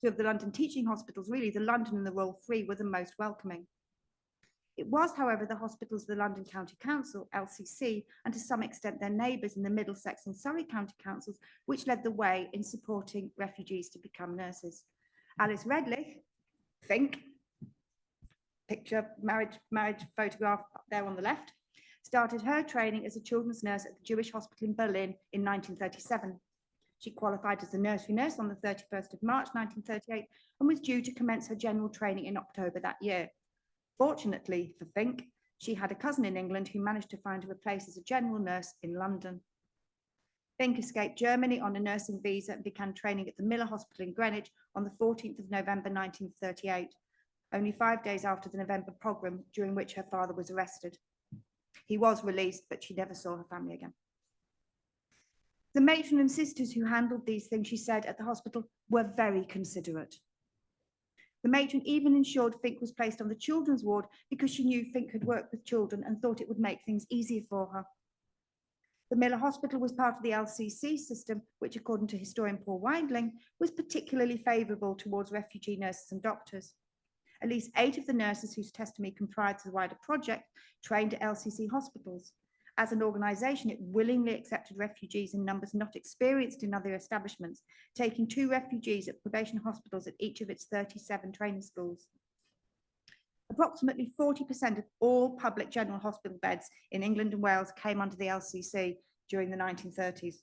So of the London teaching hospitals, really, the London and the Royal Free were the most welcoming. It was, however, the hospitals of the London County Council, LCC, and to some extent their neighbours in the Middlesex and Surrey County Councils, which led the way in supporting refugees to become nurses. Alice Redlich, Fink, picture, marriage photograph up there on the left, started her training as a children's nurse at the Jewish Hospital in Berlin in 1937. She qualified as a nursery nurse on the 31st of March 1938 and was due to commence her general training in October that year. Fortunately for Fink, she had a cousin in England who managed to find her a place as a general nurse in London. Fink escaped Germany on a nursing visa and began training at the Miller Hospital in Greenwich on the 14th of November 1938, only 5 days after the November pogrom, during which her father was arrested. He was released, but she never saw her family again. The matron and sisters who handled these things, she said, at the hospital were very considerate. The matron even ensured Fink was placed on the children's ward because she knew Fink had worked with children and thought it would make things easier for her. The Miller Hospital was part of the LCC system, which, according to historian Paul Weindling, was particularly favourable towards refugee nurses and doctors. At least 8 of the nurses whose testimony comprised the wider project trained at LCC hospitals. As an organisation, it willingly accepted refugees in numbers not experienced in other establishments, taking 2 refugees at probation hospitals at each of its 37 training schools. Approximately 40% of all public general hospital beds in England and Wales came under the LCC during the 1930s.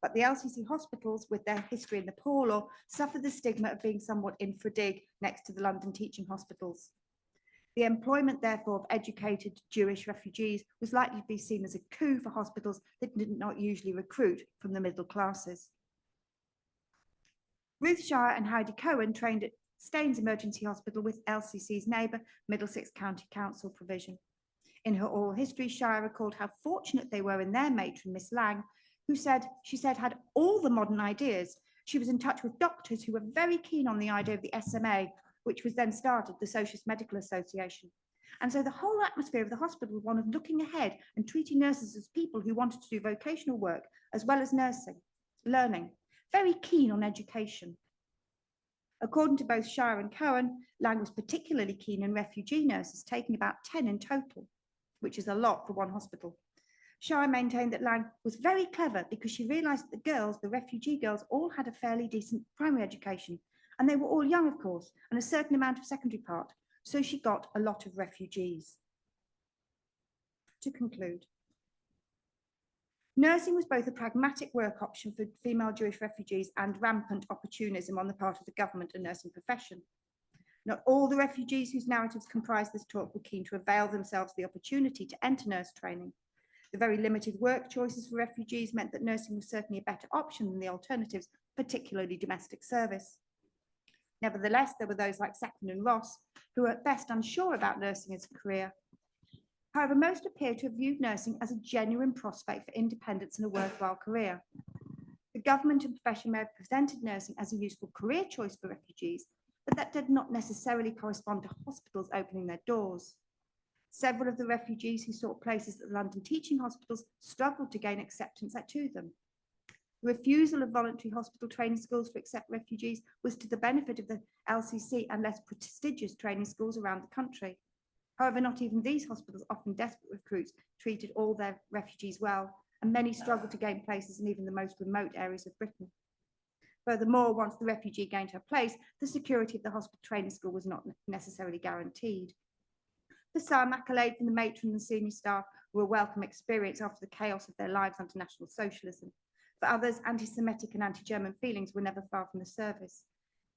But the LCC hospitals, with their history in the poor law, suffered the stigma of being somewhat infra dig next to the London teaching hospitals. The employment, therefore, of educated Jewish refugees was likely to be seen as a coup for hospitals that did not usually recruit from the middle classes. Ruth Shire and Heidi Cohen trained at Staines Emergency Hospital with LCC's neighbour, Middlesex County Council provision. In her oral history, Shire recalled how fortunate they were in their matron, Miss Lang, who she said had all the modern ideas. She was in touch with doctors who were very keen on the idea of the SMA, which was then started, the Socialist Medical Association. And so the whole atmosphere of the hospital was one of looking ahead and treating nurses as people who wanted to do vocational work as well as nursing, learning, very keen on education. According to both Shire and Cohen, Lang was particularly keen on refugee nurses, taking about 10 in total, which is a lot for one hospital. Shire maintained that Lang was very clever because she realised that the girls, the refugee girls, all had a fairly decent primary education, and they were all young, of course, and a certain amount of secondary part, so she got a lot of refugees. To conclude, nursing was both a pragmatic work option for female Jewish refugees and rampant opportunism on the part of the government and nursing profession. Not all the refugees whose narratives comprise this talk were keen to avail themselves of the opportunity to enter nurse training. The very limited work choices for refugees meant that nursing was certainly a better option than the alternatives, particularly domestic service. Nevertheless, there were those like Sackman and Ross who were at best unsure about nursing as a career. However, most appear to have viewed nursing as a genuine prospect for independence and a worthwhile career. The government and profession may have presented nursing as a useful career choice for refugees, but that did not necessarily correspond to hospitals opening their doors. Several of the refugees who sought places at the London teaching hospitals struggled to gain acceptance to them. The refusal of voluntary hospital training schools to accept refugees was to the benefit of the LCC and less prestigious training schools around the country. However, not even these hospitals, often desperate recruits, treated all their refugees well, and many struggled to gain places in even the most remote areas of Britain. Furthermore, once the refugee gained her place, the security of the hospital training school was not necessarily guaranteed. For some, accolade from the matron and senior staff were a welcome experience after the chaos of their lives under National Socialism. For others, anti-Semitic and anti-German feelings were never far from the surface.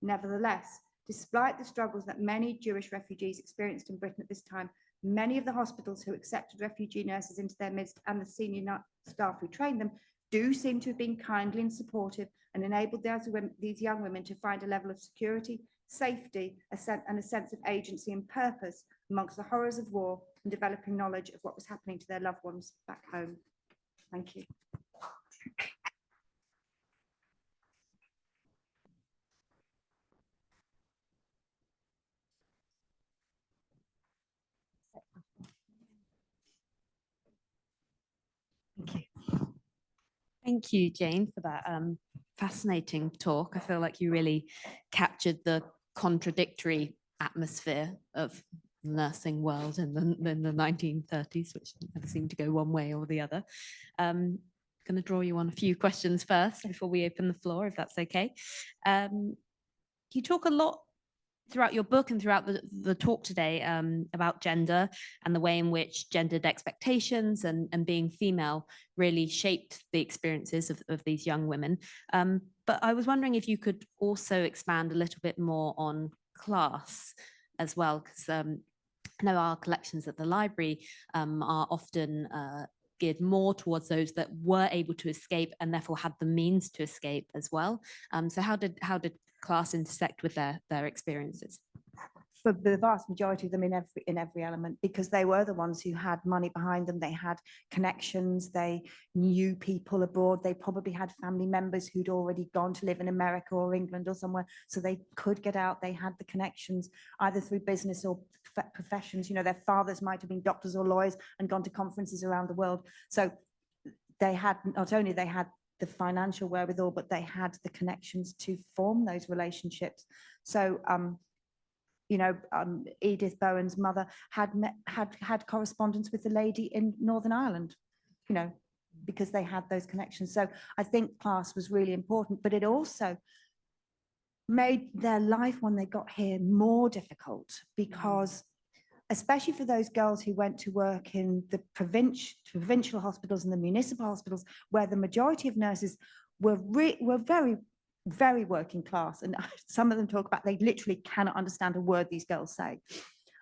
Nevertheless, despite the struggles that many Jewish refugees experienced in Britain at this time, many of the hospitals who accepted refugee nurses into their midst and the senior staff who trained them do seem to have been kindly and supportive and enabled these young women to find a level of security, safety, and a sense of agency and purpose amongst the horrors of war and developing knowledge of what was happening to their loved ones back home. Thank you. Thank you. Thank you, Jane, for that fascinating talk. I feel like you really captured the contradictory atmosphere of the nursing world in the 1930s, which never seemed to go one way or the other. Going to draw you on a few questions first before we open the floor, if that's okay. You talk a lot throughout your book and throughout the talk today about gender and the way in which gendered expectations and being female really shaped the experiences of these young women. But I was wondering if you could also expand a little bit more on class as well, because I know our collections at the library are often geared more towards those that were able to escape and therefore had the means to escape as well. So how did class intersect with their experiences? For the vast majority of them in every element, because they were the ones who had money behind them, they had connections, they knew people abroad, they probably had family members who'd already gone to live in America or England or somewhere, so they could get out. They had the connections either through business or professions. You know, their fathers might have been doctors or lawyers and gone to conferences around the world. So they had, not only they had the financial wherewithal, but they had the connections to form those relationships. So you know, Edith Bowen's mother had correspondence with the lady in Northern Ireland, you know, because they had those connections. So I think class was really important, but it also made their life when they got here more difficult, because especially for those girls who went to work in the provincial hospitals and the municipal hospitals, where the majority of nurses were very working class, and some of them talk about they literally cannot understand a word these girls say,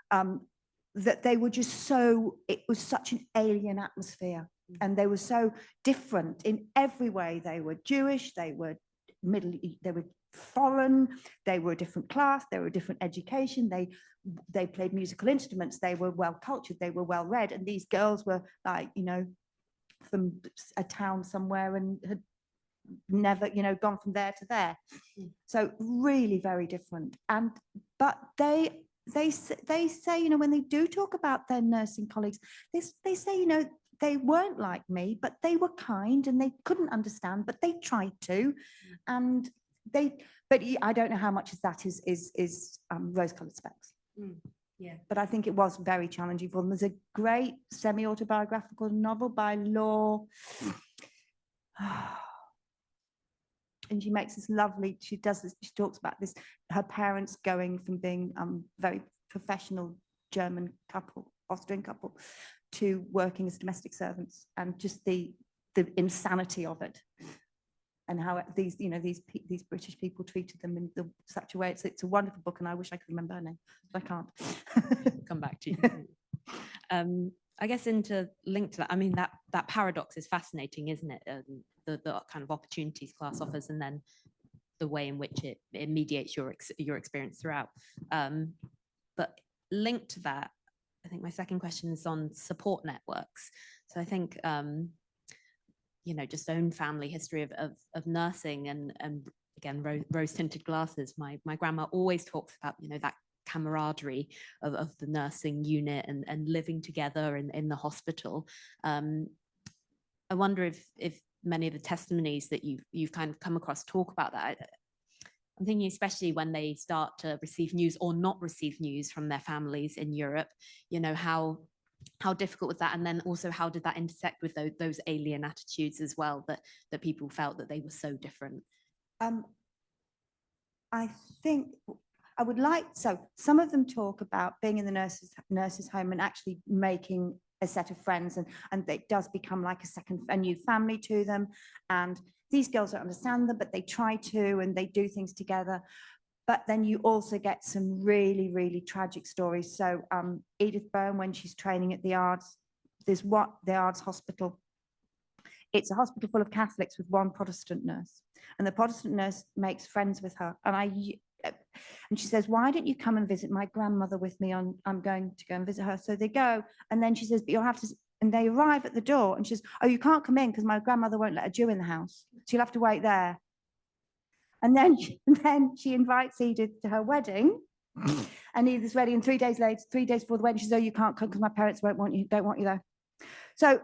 that they were just so, it was such an alien atmosphere, and they were so different in every way. They were Jewish, they were foreign, they were a different class, they were a different education, they played musical instruments, they were well cultured, they were well read, and these girls were like, you know, from a town somewhere and had never, you know, gone from there to there. So really very different. And but they say, you know, when they do talk about their nursing colleagues, they say, you know, they weren't like me, but they were kind and they couldn't understand, but they tried to. And but I don't know how much of that is rose-colored specs. Yeah. But I think it was very challenging for them. There's a great semi-autobiographical novel by Law. And she makes this lovely, she talks about this, her parents going from being very professional German couple, Austrian couple, to working as domestic servants, and just the insanity of it, and how these, you know, these British people treated them in such a way. It's a wonderful book, and I wish I could remember her name, but I can't. Come back to you. I guess linked to that, I mean, that paradox is fascinating, isn't it? The kind of opportunities class offers, and then the way in which it mediates your experience throughout. But linked to that, think my second question is on support networks. So I think, just own family history of nursing and again, rose tinted glasses. My grandma always talks about, that camaraderie of the nursing unit and living together in the hospital. I wonder if many of the testimonies that you've kind of come across talk about that. I'm thinking especially when they start to receive news or not receive news from their families in Europe, how difficult was that? And then also how did that intersect with those alien attitudes as well, that people felt that they were so different? I think I would like, so some of them talk about being in the nurses home and actually making a set of friends, and it does become like a new family to them. And these girls don't understand them, but they try to, and they do things together. But then you also get some really, really tragic stories. So Edith Byrne, when she's training at the Ards, the Ards Hospital. It's a hospital full of Catholics with one Protestant nurse. And the Protestant nurse makes friends with her. And she says, why don't you come and visit my grandmother with me? I'm going to go and visit her. So they go. And then she says, but you'll have to, and they arrive at the door. And she says, oh, you can't come in because my grandmother won't let a Jew in the house. So you'll have to wait there. And then she invites Edith to her wedding. And Edith's ready. And 3 days later, 3 days before the wedding, she says, oh, you can't come because my parents don't want you there. So,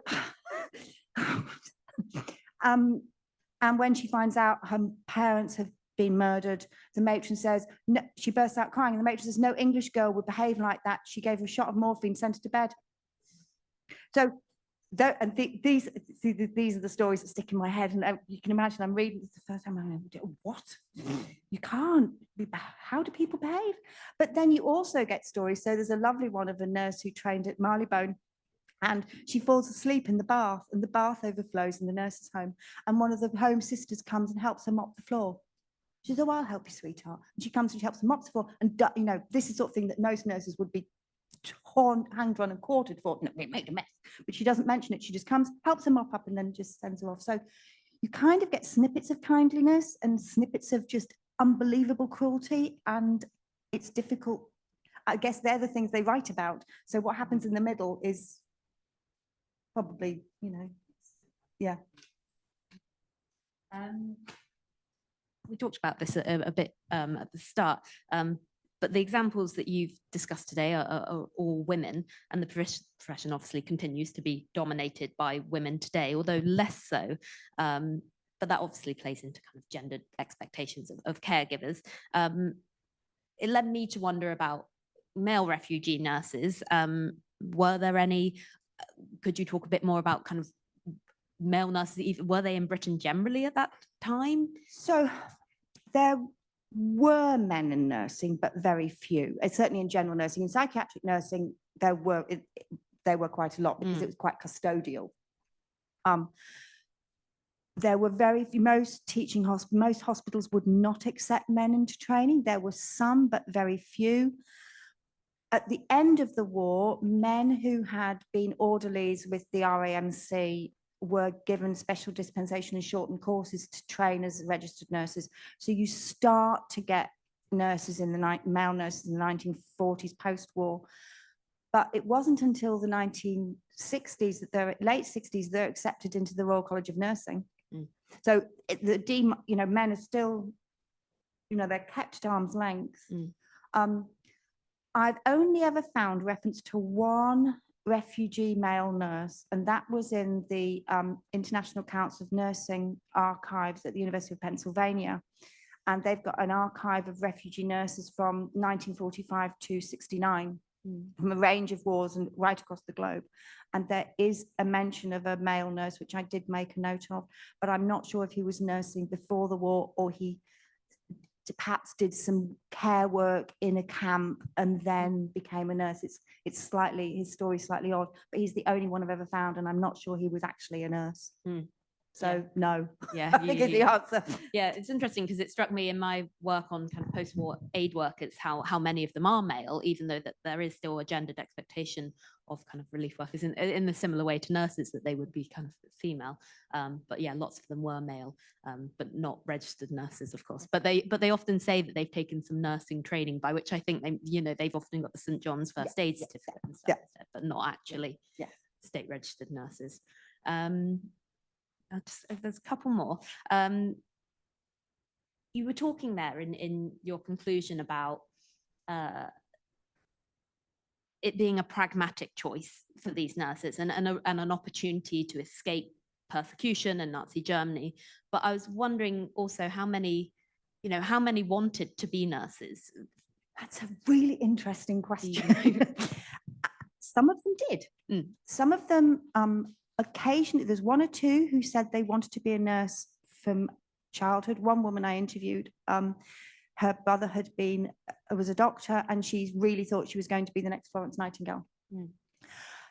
and when she finds out her parents have been murdered, the matron says, no, she bursts out crying. And the matron says, no English girl would behave like that. She gave her a shot of morphine, sent her to bed. So, these are the stories that stick in my head. And you can imagine, I'm reading this the first time, I'm like, what? You can't, how do people behave? But then you also get stories. So there's a lovely one of a nurse who trained at Marylebone, and she falls asleep in the bath, and the bath overflows in the nurse's home. And one of the home sisters comes and helps her mop the floor. She says, oh, I'll help you, sweetheart. And she comes and she helps her mop the floor. And, this is the sort of thing that most nurses would be hanged, run and quartered for. No, they made a mess. But she doesn't mention it. She just comes, helps her mop up, and then just sends her off. So you kind of get snippets of kindliness and snippets of just unbelievable cruelty. And it's difficult. I guess they're the things they write about. So what happens in the middle is probably, yeah. We talked about this a bit at the start, but the examples that you've discussed today are all women, and the profession obviously continues to be dominated by women today, although less so. But that obviously plays into kind of gendered expectations of caregivers. It led me to wonder about male refugee nurses. Were there any? Could you talk a bit more about kind of male nurses? Were they in Britain generally at that time? So there were men in nursing, but very few. Certainly in general nursing. In psychiatric nursing, there were quite a lot because it was quite custodial. There were very few. Most hospitals would not accept men into training. There were some, but very few. At the end of the war, men who had been orderlies with the RAMC were given special dispensation and shortened courses to train as registered nurses. So you start to get nurses in the male nurses in the 1940s post-war. But it wasn't until the 1960s late 60s, they're accepted into the Royal College of Nursing. So men are still, they're kept at arm's length. I've only ever found reference to one refugee male nurse, and that was in the International Council of Nursing archives at the University of Pennsylvania. And they've got an archive of refugee nurses from 1945 to 69, from a range of wars and right across the globe. And there is a mention of a male nurse, which I did make a note of, but I'm not sure if he was nursing before the war or he perhaps did some care work in a camp and then became a nurse. His story's slightly odd, but he's the only one I've ever found, and I'm not sure he was actually a nurse. So no, Yeah, I think is the answer. Yeah, it's interesting because it struck me in my work on kind of post-war aid workers how many of them are male, even though that there is still a gendered expectation of kind of relief workers in a similar way to nurses, that they would be kind of female. But yeah, lots of them were male, but not registered nurses, of course. But they often say that they've taken some nursing training, by which I think they've often got the St. John's first aid certificate and stuff, but not actually state registered nurses. There's a couple more. You were talking there in your conclusion about it being a pragmatic choice for these nurses and an opportunity to escape persecution in Nazi Germany. But I was wondering also how many wanted to be nurses? That's a really interesting question. Some of them did. Some of them, occasionally, there's one or two who said they wanted to be a nurse from childhood. One woman I interviewed, her brother was a doctor, and she really thought she was going to be the next Florence Nightingale.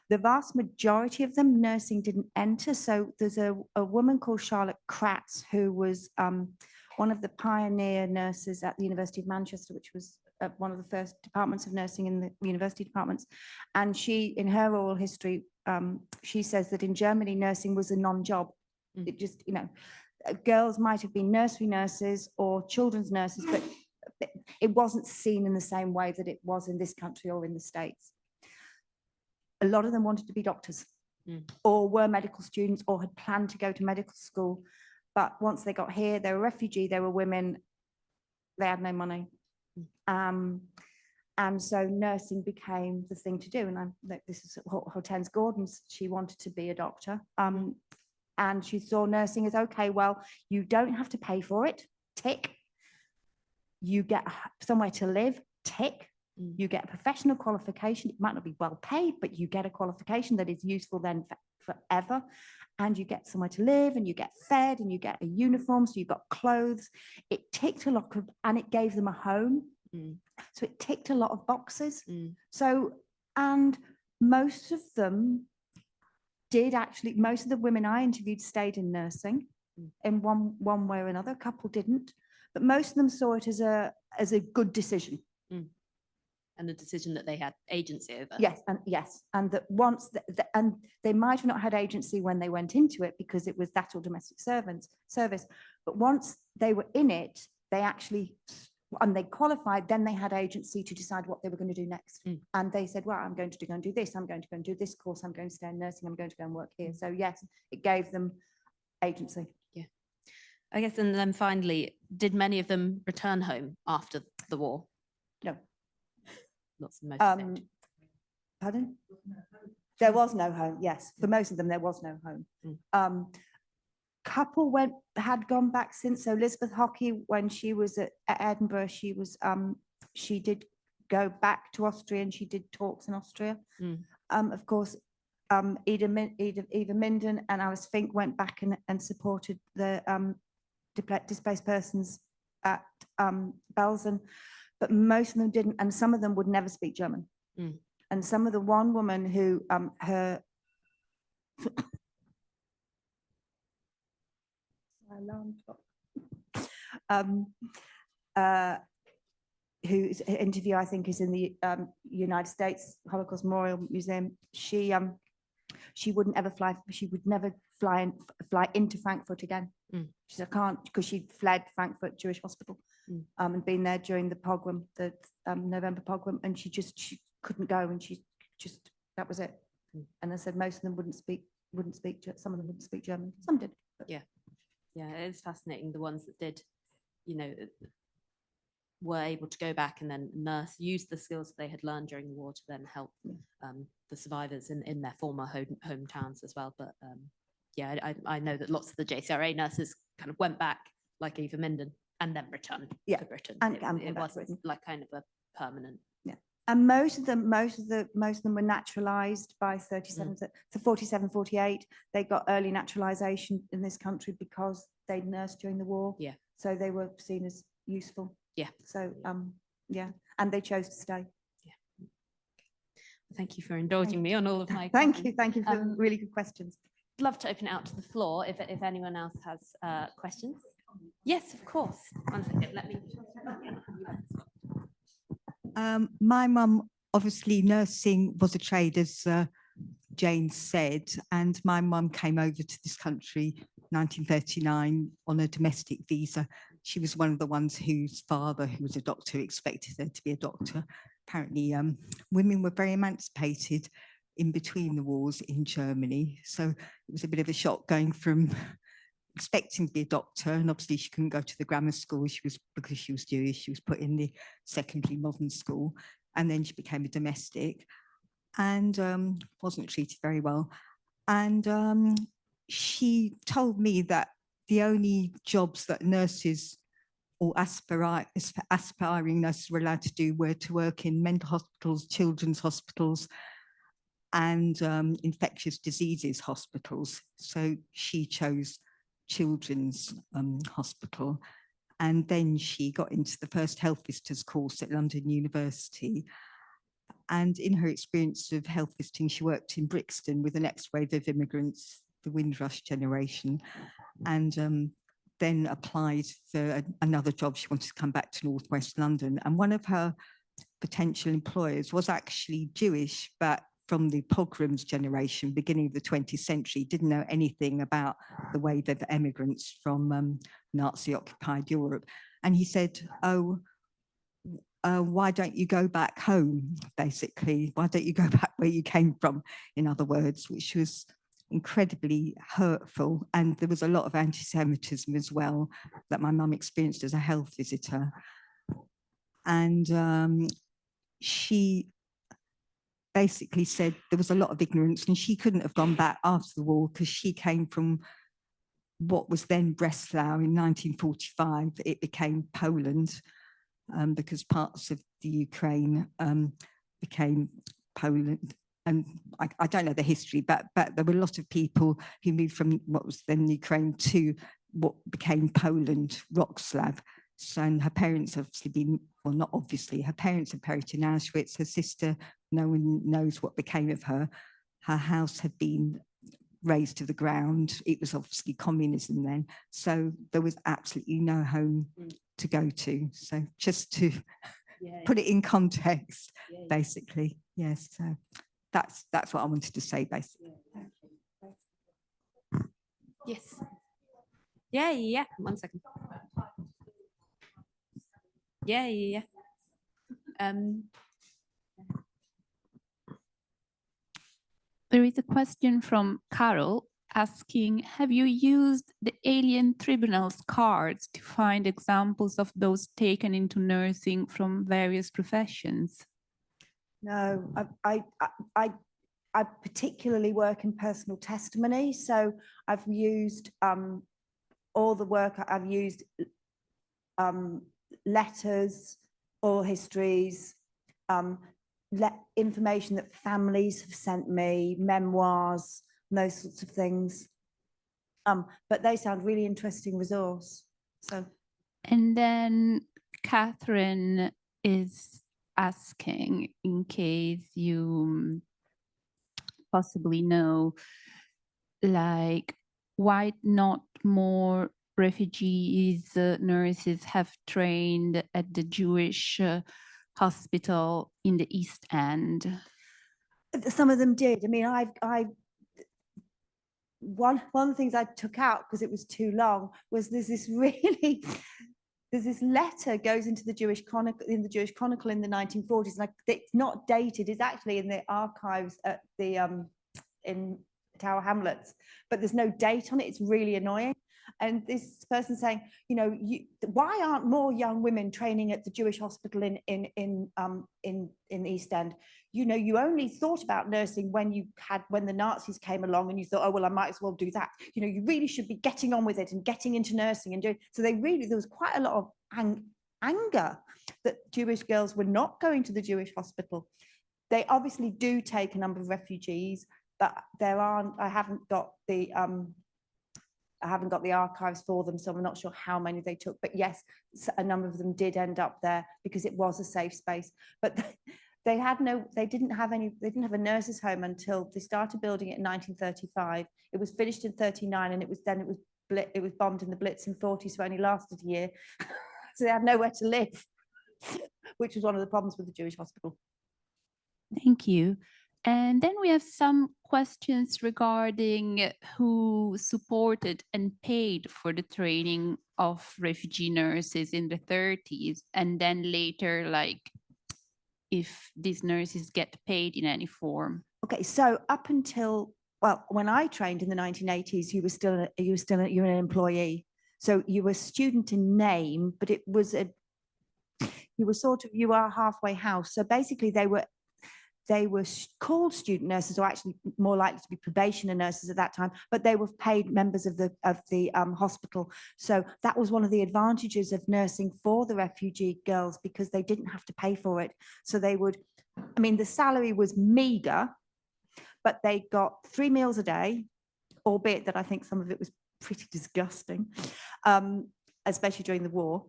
The vast majority of them, nursing didn't enter. So there's a woman called Charlotte Kratz, who was one of the pioneer nurses at the University of Manchester, which was one of the first departments of nursing in the university departments. And she, in her oral history, she says that in Germany, nursing was a non-job. It just, girls might have been nursery nurses or children's nurses, but it wasn't seen in the same way that it was in this country or in the States. A lot of them wanted to be doctors or were medical students or had planned to go to medical school. But once they got here, they were refugee, they were women, they had no money. And so nursing became the thing to do. And this is Hortense Gordon's, she wanted to be a doctor. And she saw nursing as, okay, well, you don't have to pay for it, tick. You get somewhere to live, tick. You get a professional qualification. It might not be well paid, but you get a qualification that is useful then forever. And you get somewhere to live, and you get fed, and you get a uniform, so you've got clothes. It ticked a lot of, and it gave them a home. So it ticked a lot of boxes. So, and most of them did actually, most of the women I interviewed stayed in nursing in one way or another. A couple didn't, but most of them saw it as a good decision. And a decision that they had agency over. Yes, and that once and they might have not had agency when they went into it because it was that or domestic service, but once they were in it, they actually, and they qualified, then they had agency to decide what they were going to do next. And they said, well, I'm going to go and do this, I'm going to go and do this course, I'm going to stay in nursing, I'm going to go and work here. So yes, it gave them agency. Yeah, I guess. And then finally, did many of them return home after the war? No. Lots of most. Pardon? There was no home. Yes, for most of them there was no home. Couple had gone back since. So Elizabeth Hockey, when she was at Edinburgh, she did go back to Austria and she did talks in Austria. Of course, Eva Minden and Alice Fink went back and supported the displaced persons at Belsen. But most of them didn't, and some of them would never speak German. And some of the one woman who her alarm clock, whose interview I think is in the United States Holocaust Memorial Museum. She wouldn't ever fly. She would never fly into Frankfurt again. She said I can't, because she'd fled Frankfurt Jewish Hospital. And been there during the pogrom, the November pogrom, and she couldn't go, and that was it. And I said most of them wouldn't speak. Some of them wouldn't speak German. Some did. But. Yeah, it's fascinating. The ones that did, were able to go back and then use the skills that they had learned during the war to then help the survivors in their former hometowns as well. But I know that lots of the JCRA nurses kind of went back, like Eva Minden, and then returned to Britain. And it wasn't like kind of a permanent. And most of them were naturalized by 47, 48. They got early naturalization in this country because they nursed during the war. So they were seen as useful. So and they chose to stay. Thank you for indulging me on all of my. Thank you for really good questions. love to open it out to the floor if anyone else has questions. Yes, of course. 1 second, let me. My mum, obviously nursing was a trade, as Jane said, and my mum came over to this country 1939 on a domestic visa. She was one of the ones whose father, who was a doctor, expected her to be a doctor. Apparently, women were very emancipated in between the wars in Germany. So it was a bit of a shock going from expecting to be a doctor, and obviously she couldn't go to the grammar school. Because she was Jewish, she was put in the secondary modern school, and then she became a domestic and wasn't treated very well. And she told me that the only jobs that nurses or aspiring nurses were allowed to do were to work in mental hospitals, children's hospitals, and infectious diseases hospitals. So she chose children's hospital. And then she got into the first health visitors course at London University. And in her experience of health visiting, she worked in Brixton with the next wave of immigrants, the Windrush generation, and then applied for another job. She wanted to come back to Northwest London. And one of her potential employers was actually Jewish, but from the pogroms generation, beginning of the 20th century, didn't know anything about the wave of immigrants from Nazi-occupied Europe. And he said, oh, why don't you go back home, basically? Why don't you go back where you came from, in other words, which was incredibly hurtful. And there was a lot of anti-Semitism as well that my mum experienced as a health visitor. And she basically said there was a lot of ignorance and she couldn't have gone back after the war because she came from what was then Breslau in 1945. It became Poland because parts of the Ukraine became Poland. And I don't know the history, but there were a lot of people who moved from what was then Ukraine to what became Poland, Wrocław. So, and her parents obviously been, well, not obviously, her parents had perished in Auschwitz. Her sister, no one knows what became of her. Her house had been razed to the ground. It was obviously communism then. So there was absolutely no home to go to. So just to put it in context, basically. Yes, so that's what I wanted to say, basically. Yes. Yeah. 1 second. Yeah. There is a question from Carol asking, have you used the alien tribunals cards to find examples of those taken into nursing from various professions? No, I particularly work in personal testimony. So I've used all the work, I've used letters, oral histories, information that families have sent me, memoirs, and those sorts of things. But they sound really interesting resource. So, and then Catherine is asking, in case you possibly know, like, why not more refugees nurses have trained at the Jewish hospital in the East End? some of them did. I mean, one of the things I took out because it was too long was there's this letter goes into the Jewish Chronicle in the 1940s. Like, it's not dated. It's actually in the archives at the in Tower Hamlets, but there's no date on it. It's really annoying. And this person saying, you know, why aren't more young women training at the Jewish hospital in East End? You know, you only thought about nursing when the Nazis came along, and you thought, oh well, I might as well do that. You know, you really should be getting on with it and getting into nursing and doing. So there was quite a lot of anger that Jewish girls were not going to the Jewish hospital. They obviously do take a number of refugees, but I haven't got the archives for them, so I'm not sure how many they took. But yes, a number of them did end up there because it was a safe space. But They didn't have a nurses' home until they started building it in 1935. It was finished in 39, and it was bombed in the Blitz in 40, so it only lasted a year. So they had nowhere to live, which was one of the problems with the Jewish hospital. Thank you. And then we have some questions regarding who supported and paid for the training of refugee nurses in the 30s, and then later, like, if these nurses get paid in any form. Okay, so up until, well, when I trained in the 1980s, you were an employee. So you were a student in name, but you were a halfway house. So basically they were called student nurses, or actually more likely to be probationer nurses at that time, but they were paid members of the hospital. So that was one of the advantages of nursing for the refugee girls, because they didn't have to pay for it. So the salary was meager, but they got 3 meals a day, albeit that I think some of it was pretty disgusting, especially during the war.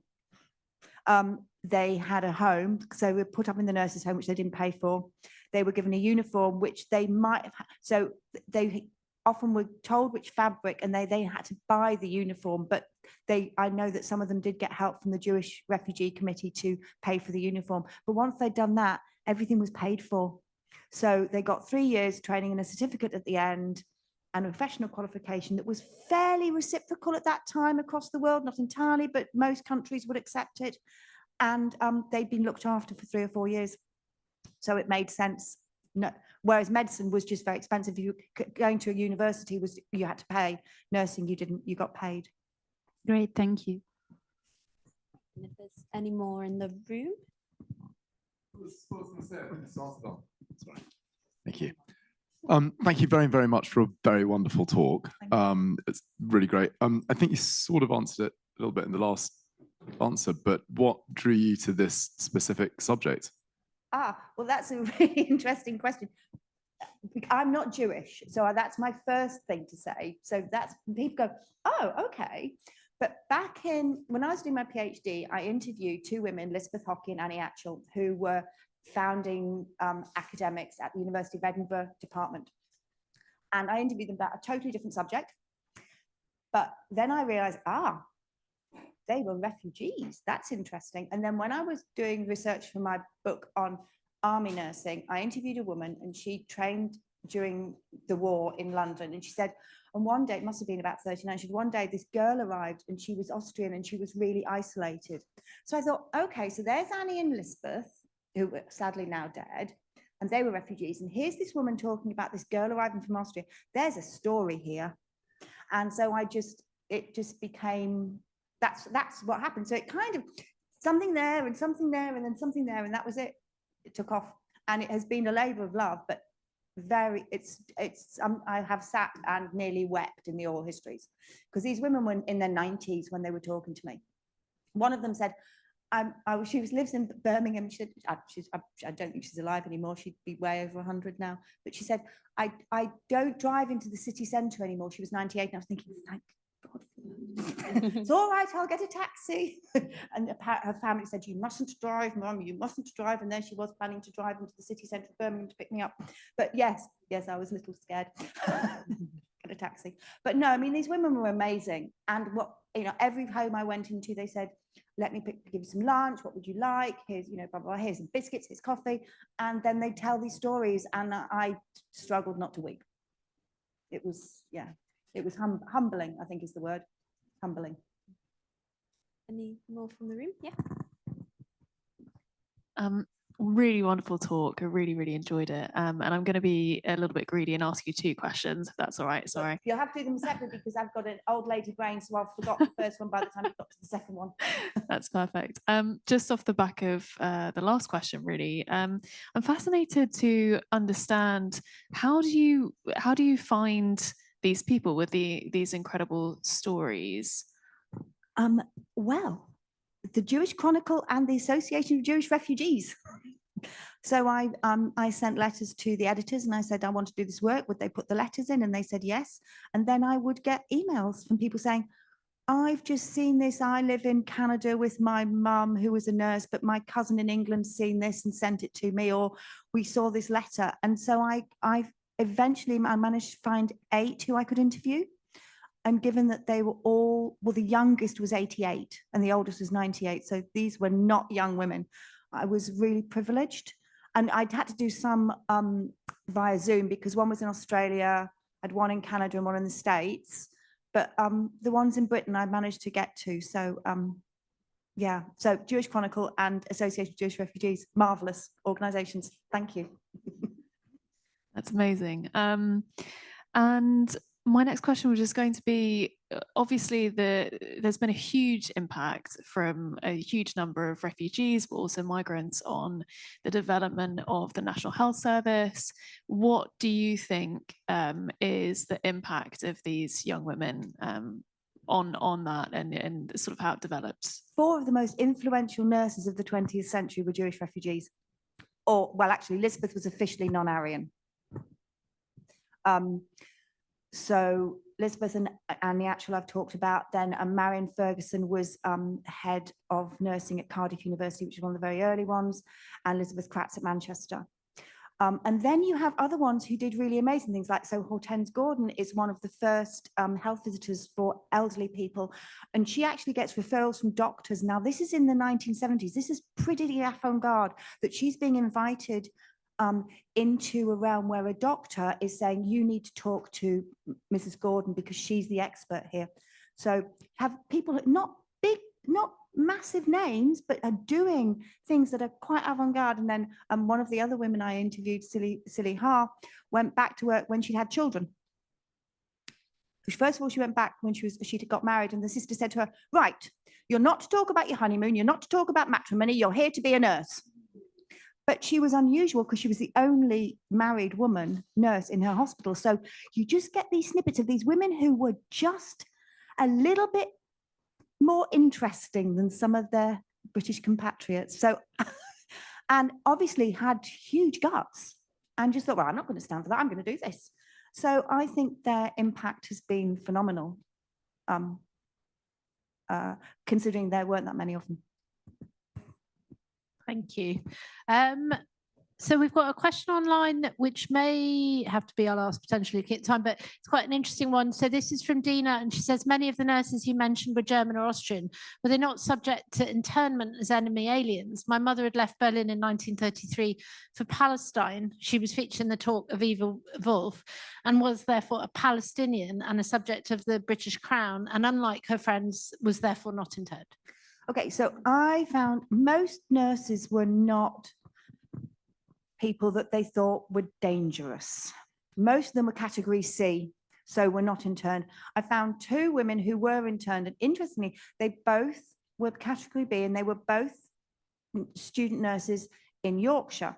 They had a home, so they were put up in the nurses' home, which they didn't pay for. They were given a uniform, which they might have, so they often were told which fabric, and they had to buy the uniform. But I know that some of them did get help from the Jewish Refugee Committee to pay for the uniform. But once they'd done that, everything was paid for. So they got 3 years training and a certificate at the end, and a professional qualification that was fairly reciprocal at that time across the world, not entirely, but most countries would accept it. And they'd been looked after for 3 or 4 years. So it made sense. No, whereas medicine was just very expensive. You going to a university you had to pay. Nursing, you didn't, you got paid. Great, thank you. And if there's any more in the room. Thank you. Thank you very, very much for a very wonderful talk. It's really great. I think you sort of answered it a little bit in the last answer, but what drew you to this specific subject? Well, that's a really interesting question. I'm not Jewish, so that's my first thing to say. So that's, people go, oh, okay. But when I was doing my PhD, I interviewed 2 women, Elizabeth Hockey and Annie Atchell, who were founding academics at the University of Edinburgh department. And I interviewed them about a totally different subject. But then I realized, they were refugees. That's interesting. And then when I was doing research for my book on army nursing, I interviewed a woman, and she trained during the war in London. And she said, and one day, it must have been about 39, she said, one day this girl arrived, and she was Austrian, and she was really isolated. So I thought, okay, so there's Annie and Elizabeth, who were sadly now dead, and they were refugees. And here's this woman talking about this girl arriving from Austria. There's a story here. And so it just became, that's what happened. So it kind of, something there and something there and then something there, and that was it. It took off, and it has been a labor of love, but I have sat and nearly wept in the oral histories, because these women were in their 90s when they were talking to me. One of them said, she lives in Birmingham. She said, I don't think she's alive anymore. She'd be way over 100 now. But she said, I don't drive into the city centre anymore. She was 98, and I was thinking, thank God. It's all right, I'll get a taxi. And her family said, you mustn't drive, Mum, you mustn't drive. And there she was planning to drive into the city centre of Birmingham to pick me up. But yes, I was a little scared. Get a taxi. But no, I mean, these women were amazing. And every home I went into, they said, let me give you some lunch. What would you like? Here's, blah, blah, blah. Here's some biscuits, here's coffee. And then they tell these stories, and I struggled not to weep. It was humbling, I think is the word. Humbling. Any more from the room? Yeah. Really wonderful talk. I really, really enjoyed it. And I'm going to be a little bit greedy and ask you 2 questions, if that's all right. Sorry. You'll have to do them separately, because I've got an old lady brain, so I've forgot the first one by the time I got to the second one. That's perfect. Just off the back of the last question, really, I'm fascinated to understand how do you find these people with these incredible stories? Well, the Jewish Chronicle and the Association of Jewish Refugees. So I sent letters to the editors, and I said, I want to do this work. Would they put the letters in? And they said yes. And then I would get emails from people saying, I've just seen this. I live in Canada with my mum, who was a nurse, but my cousin in England's seen this and sent it to me, or we saw this letter. And so I eventually managed to find 8 who I could interview. And given that they were all, well, the youngest was 88 and the oldest was 98. So these were not young women. I was really privileged. And I'd had to do some via Zoom because one was in Australia, I had one in Canada and one in the States. But the ones in Britain I managed to get to. So yeah, so Jewish Chronicle and Association of Jewish Refugees, marvelous organizations. Thank you. That's amazing. And my next question was just going to be, obviously there's been a huge impact from a huge number of refugees, but also migrants on the development of the National Health Service. What do you think is the impact of these young women on that and sort of how it developed? 4 of the most influential nurses of the 20th century were Jewish refugees. Or, well, actually, Elizabeth was officially non-Aryan. So Elizabeth and the actual I've talked about, then Marion Ferguson was head of nursing at Cardiff University, which is one of the very early ones, and Elizabeth Kratz at Manchester. And then you have other ones who did really amazing things, like, so Hortense Gordon is one of the first health visitors for elderly people, and she actually gets referrals from doctors. Now, this is in the 1970s. This is pretty avant-garde that she's being invited into a realm where a doctor is saying, you need to talk to Mrs. Gordon because she's the expert here. So have people not big, not massive names, but are doing things that are quite avant-garde. And then one of the other women I interviewed, Silly Ha, went back to work when she had children. First of all, she went back when she got married, and the sister said to her, right, you're not to talk about your honeymoon, you're not to talk about matrimony, you're here to be a nurse. But she was unusual because she was the only married woman nurse in her hospital. So you just get these snippets of these women who were just a little bit more interesting than some of their British compatriots. So, and obviously had huge guts and just thought, well, I'm not going to stand for that. I'm going to do this. So I think their impact has been phenomenal, considering there weren't that many of them. Thank you. So we've got a question online, which may have to be our last potentially kit time, but it's quite an interesting one. So this is from Dina, and she says, many of the nurses you mentioned were German or Austrian. Were they not subject to internment as enemy aliens? My mother had left Berlin in 1933 for Palestine. She was featured in the talk of Eva Wolf and was therefore a Palestinian and a subject of the British Crown, and unlike her friends, was therefore not interned. Okay, so I found most nurses were not people that they thought were dangerous. Most of them were category C, so were not interned. I found 2 women who were interned, and interestingly, they both were category B, and they were both student nurses in Yorkshire.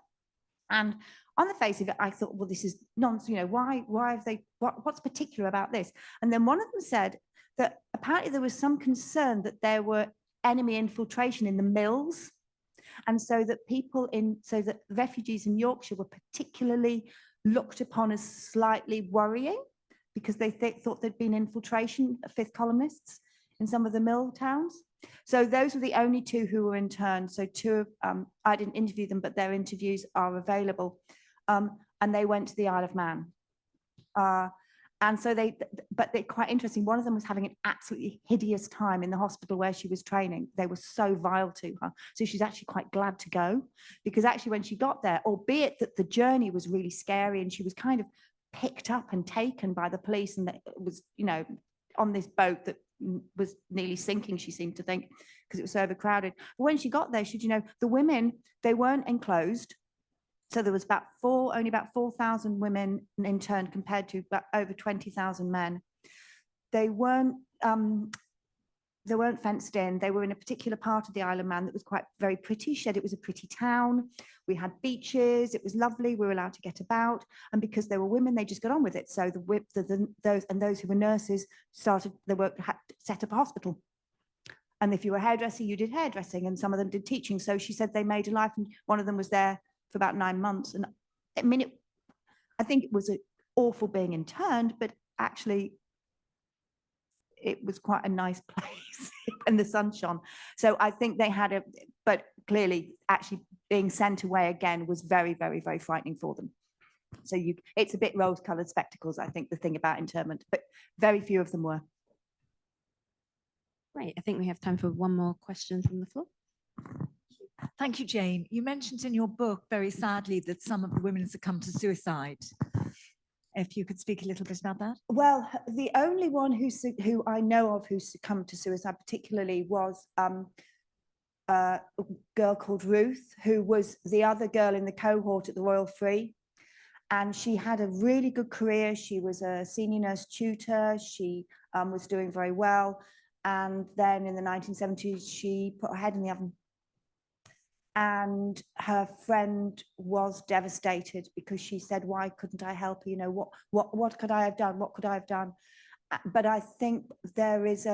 And on the face of it, I thought, well, this is nonsense. You know, why have they? What's particular about this? And then one of them said that apparently there was some concern that there were enemy infiltration in the mills, and so that refugees in Yorkshire were particularly looked upon as slightly worrying because they thought there'd been infiltration of fifth columnists in some of the mill towns. So those were the only 2 who were interned. So 2 of I didn't interview them, but their interviews are available, and they went to the Isle of Man. And so they're quite interesting. One of them was having an absolutely hideous time in the hospital where she was training. They were so vile to her. So she's actually quite glad to go, because actually when she got there, albeit that the journey was really scary and she was kind of picked up and taken by the police, and that was, you know, on this boat that was nearly sinking, she seemed to think, because it was so overcrowded. But when she got there, she, you know, the women, they weren't enclosed. So there was only about 4,000 women interned compared to about over 20,000 men. They weren't fenced in. They were in a particular part of the Isle of Man that was very pretty. She said it was a pretty town. We had beaches. It was lovely. We were allowed to get about. And because they were women, they just got on with it. So those who were nurses started the work, had set up a hospital. And if you were a hairdresser, you did hairdressing, and some of them did teaching. So she said they made a life, and one of them was there for about 9 months. And I mean, I think it was awful being interned, but actually it was quite a nice place and the sun shone. So I think they had but clearly actually being sent away again was very, very, very frightening for them. So it's a bit rose-colored spectacles, I think, the thing about internment, but very few of them were. Great. I think we have time for one more question from the floor. Thank you, Jane. You mentioned in your book, very sadly, that some of the women have succumbed to suicide. If you could speak a little bit about that. Well, the only one who I know of who succumbed to suicide particularly was a girl called Ruth, who was the other girl in the cohort at the Royal Free. And she had a really good career. She was a senior nurse tutor. She was doing very well. And then in the 1970s, she put her head in the oven. And her friend was devastated because she said, why couldn't I help her? You know, what could I have done? What could I have done? But I think there is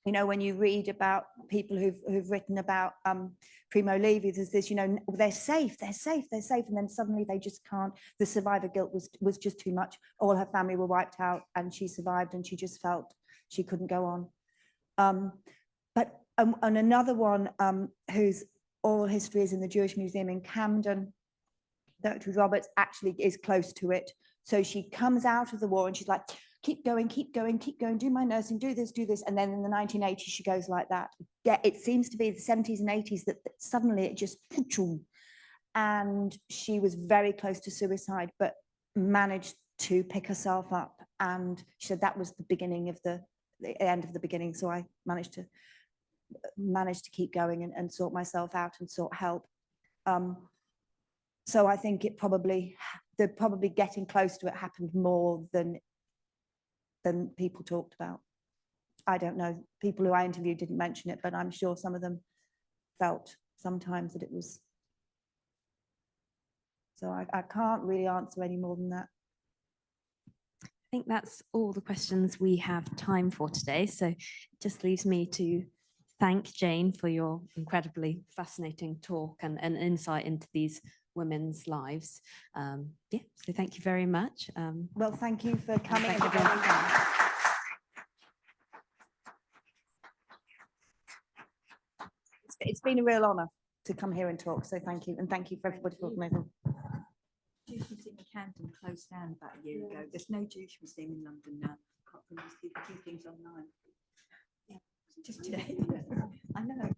you know, when you read about people who've written about Primo Levi, there's this, you know, they're safe. And then suddenly they just can't. The survivor guilt was just too much. All her family were wiped out and she survived and she just felt she couldn't go on. And another one whose oral history is in the Jewish Museum in Camden, Dr. Roberts actually is close to it. So she comes out of the war and she's like, keep going, do my nursing, do this. And then in the 1980s, she goes like that. Yeah, it seems to be the 70s and 80s that suddenly it just, and she was very close to suicide, but managed to pick herself up. And she said that was the beginning of the end of the beginning. So I managed to keep going and sort myself out and sought help. So I think probably getting close to it happened more than people talked about. I don't know. People who I interviewed didn't mention it, but I'm sure some of them felt sometimes that it was. So I can't really answer any more than that. I think that's all the questions we have time for today. So it just leaves me to thank Jane for your incredibly fascinating talk and insight into these women's lives. Yeah, so thank you very much. Well, thank you for coming. Thank you. It's been a real honour to come here and talk, so thank you. And thank you for everybody for organising. Jewish Museum in Camden closed down about a year ago. There's no Jewish Museum in London now. Apart from just a few things online. Yeah, just today. I know.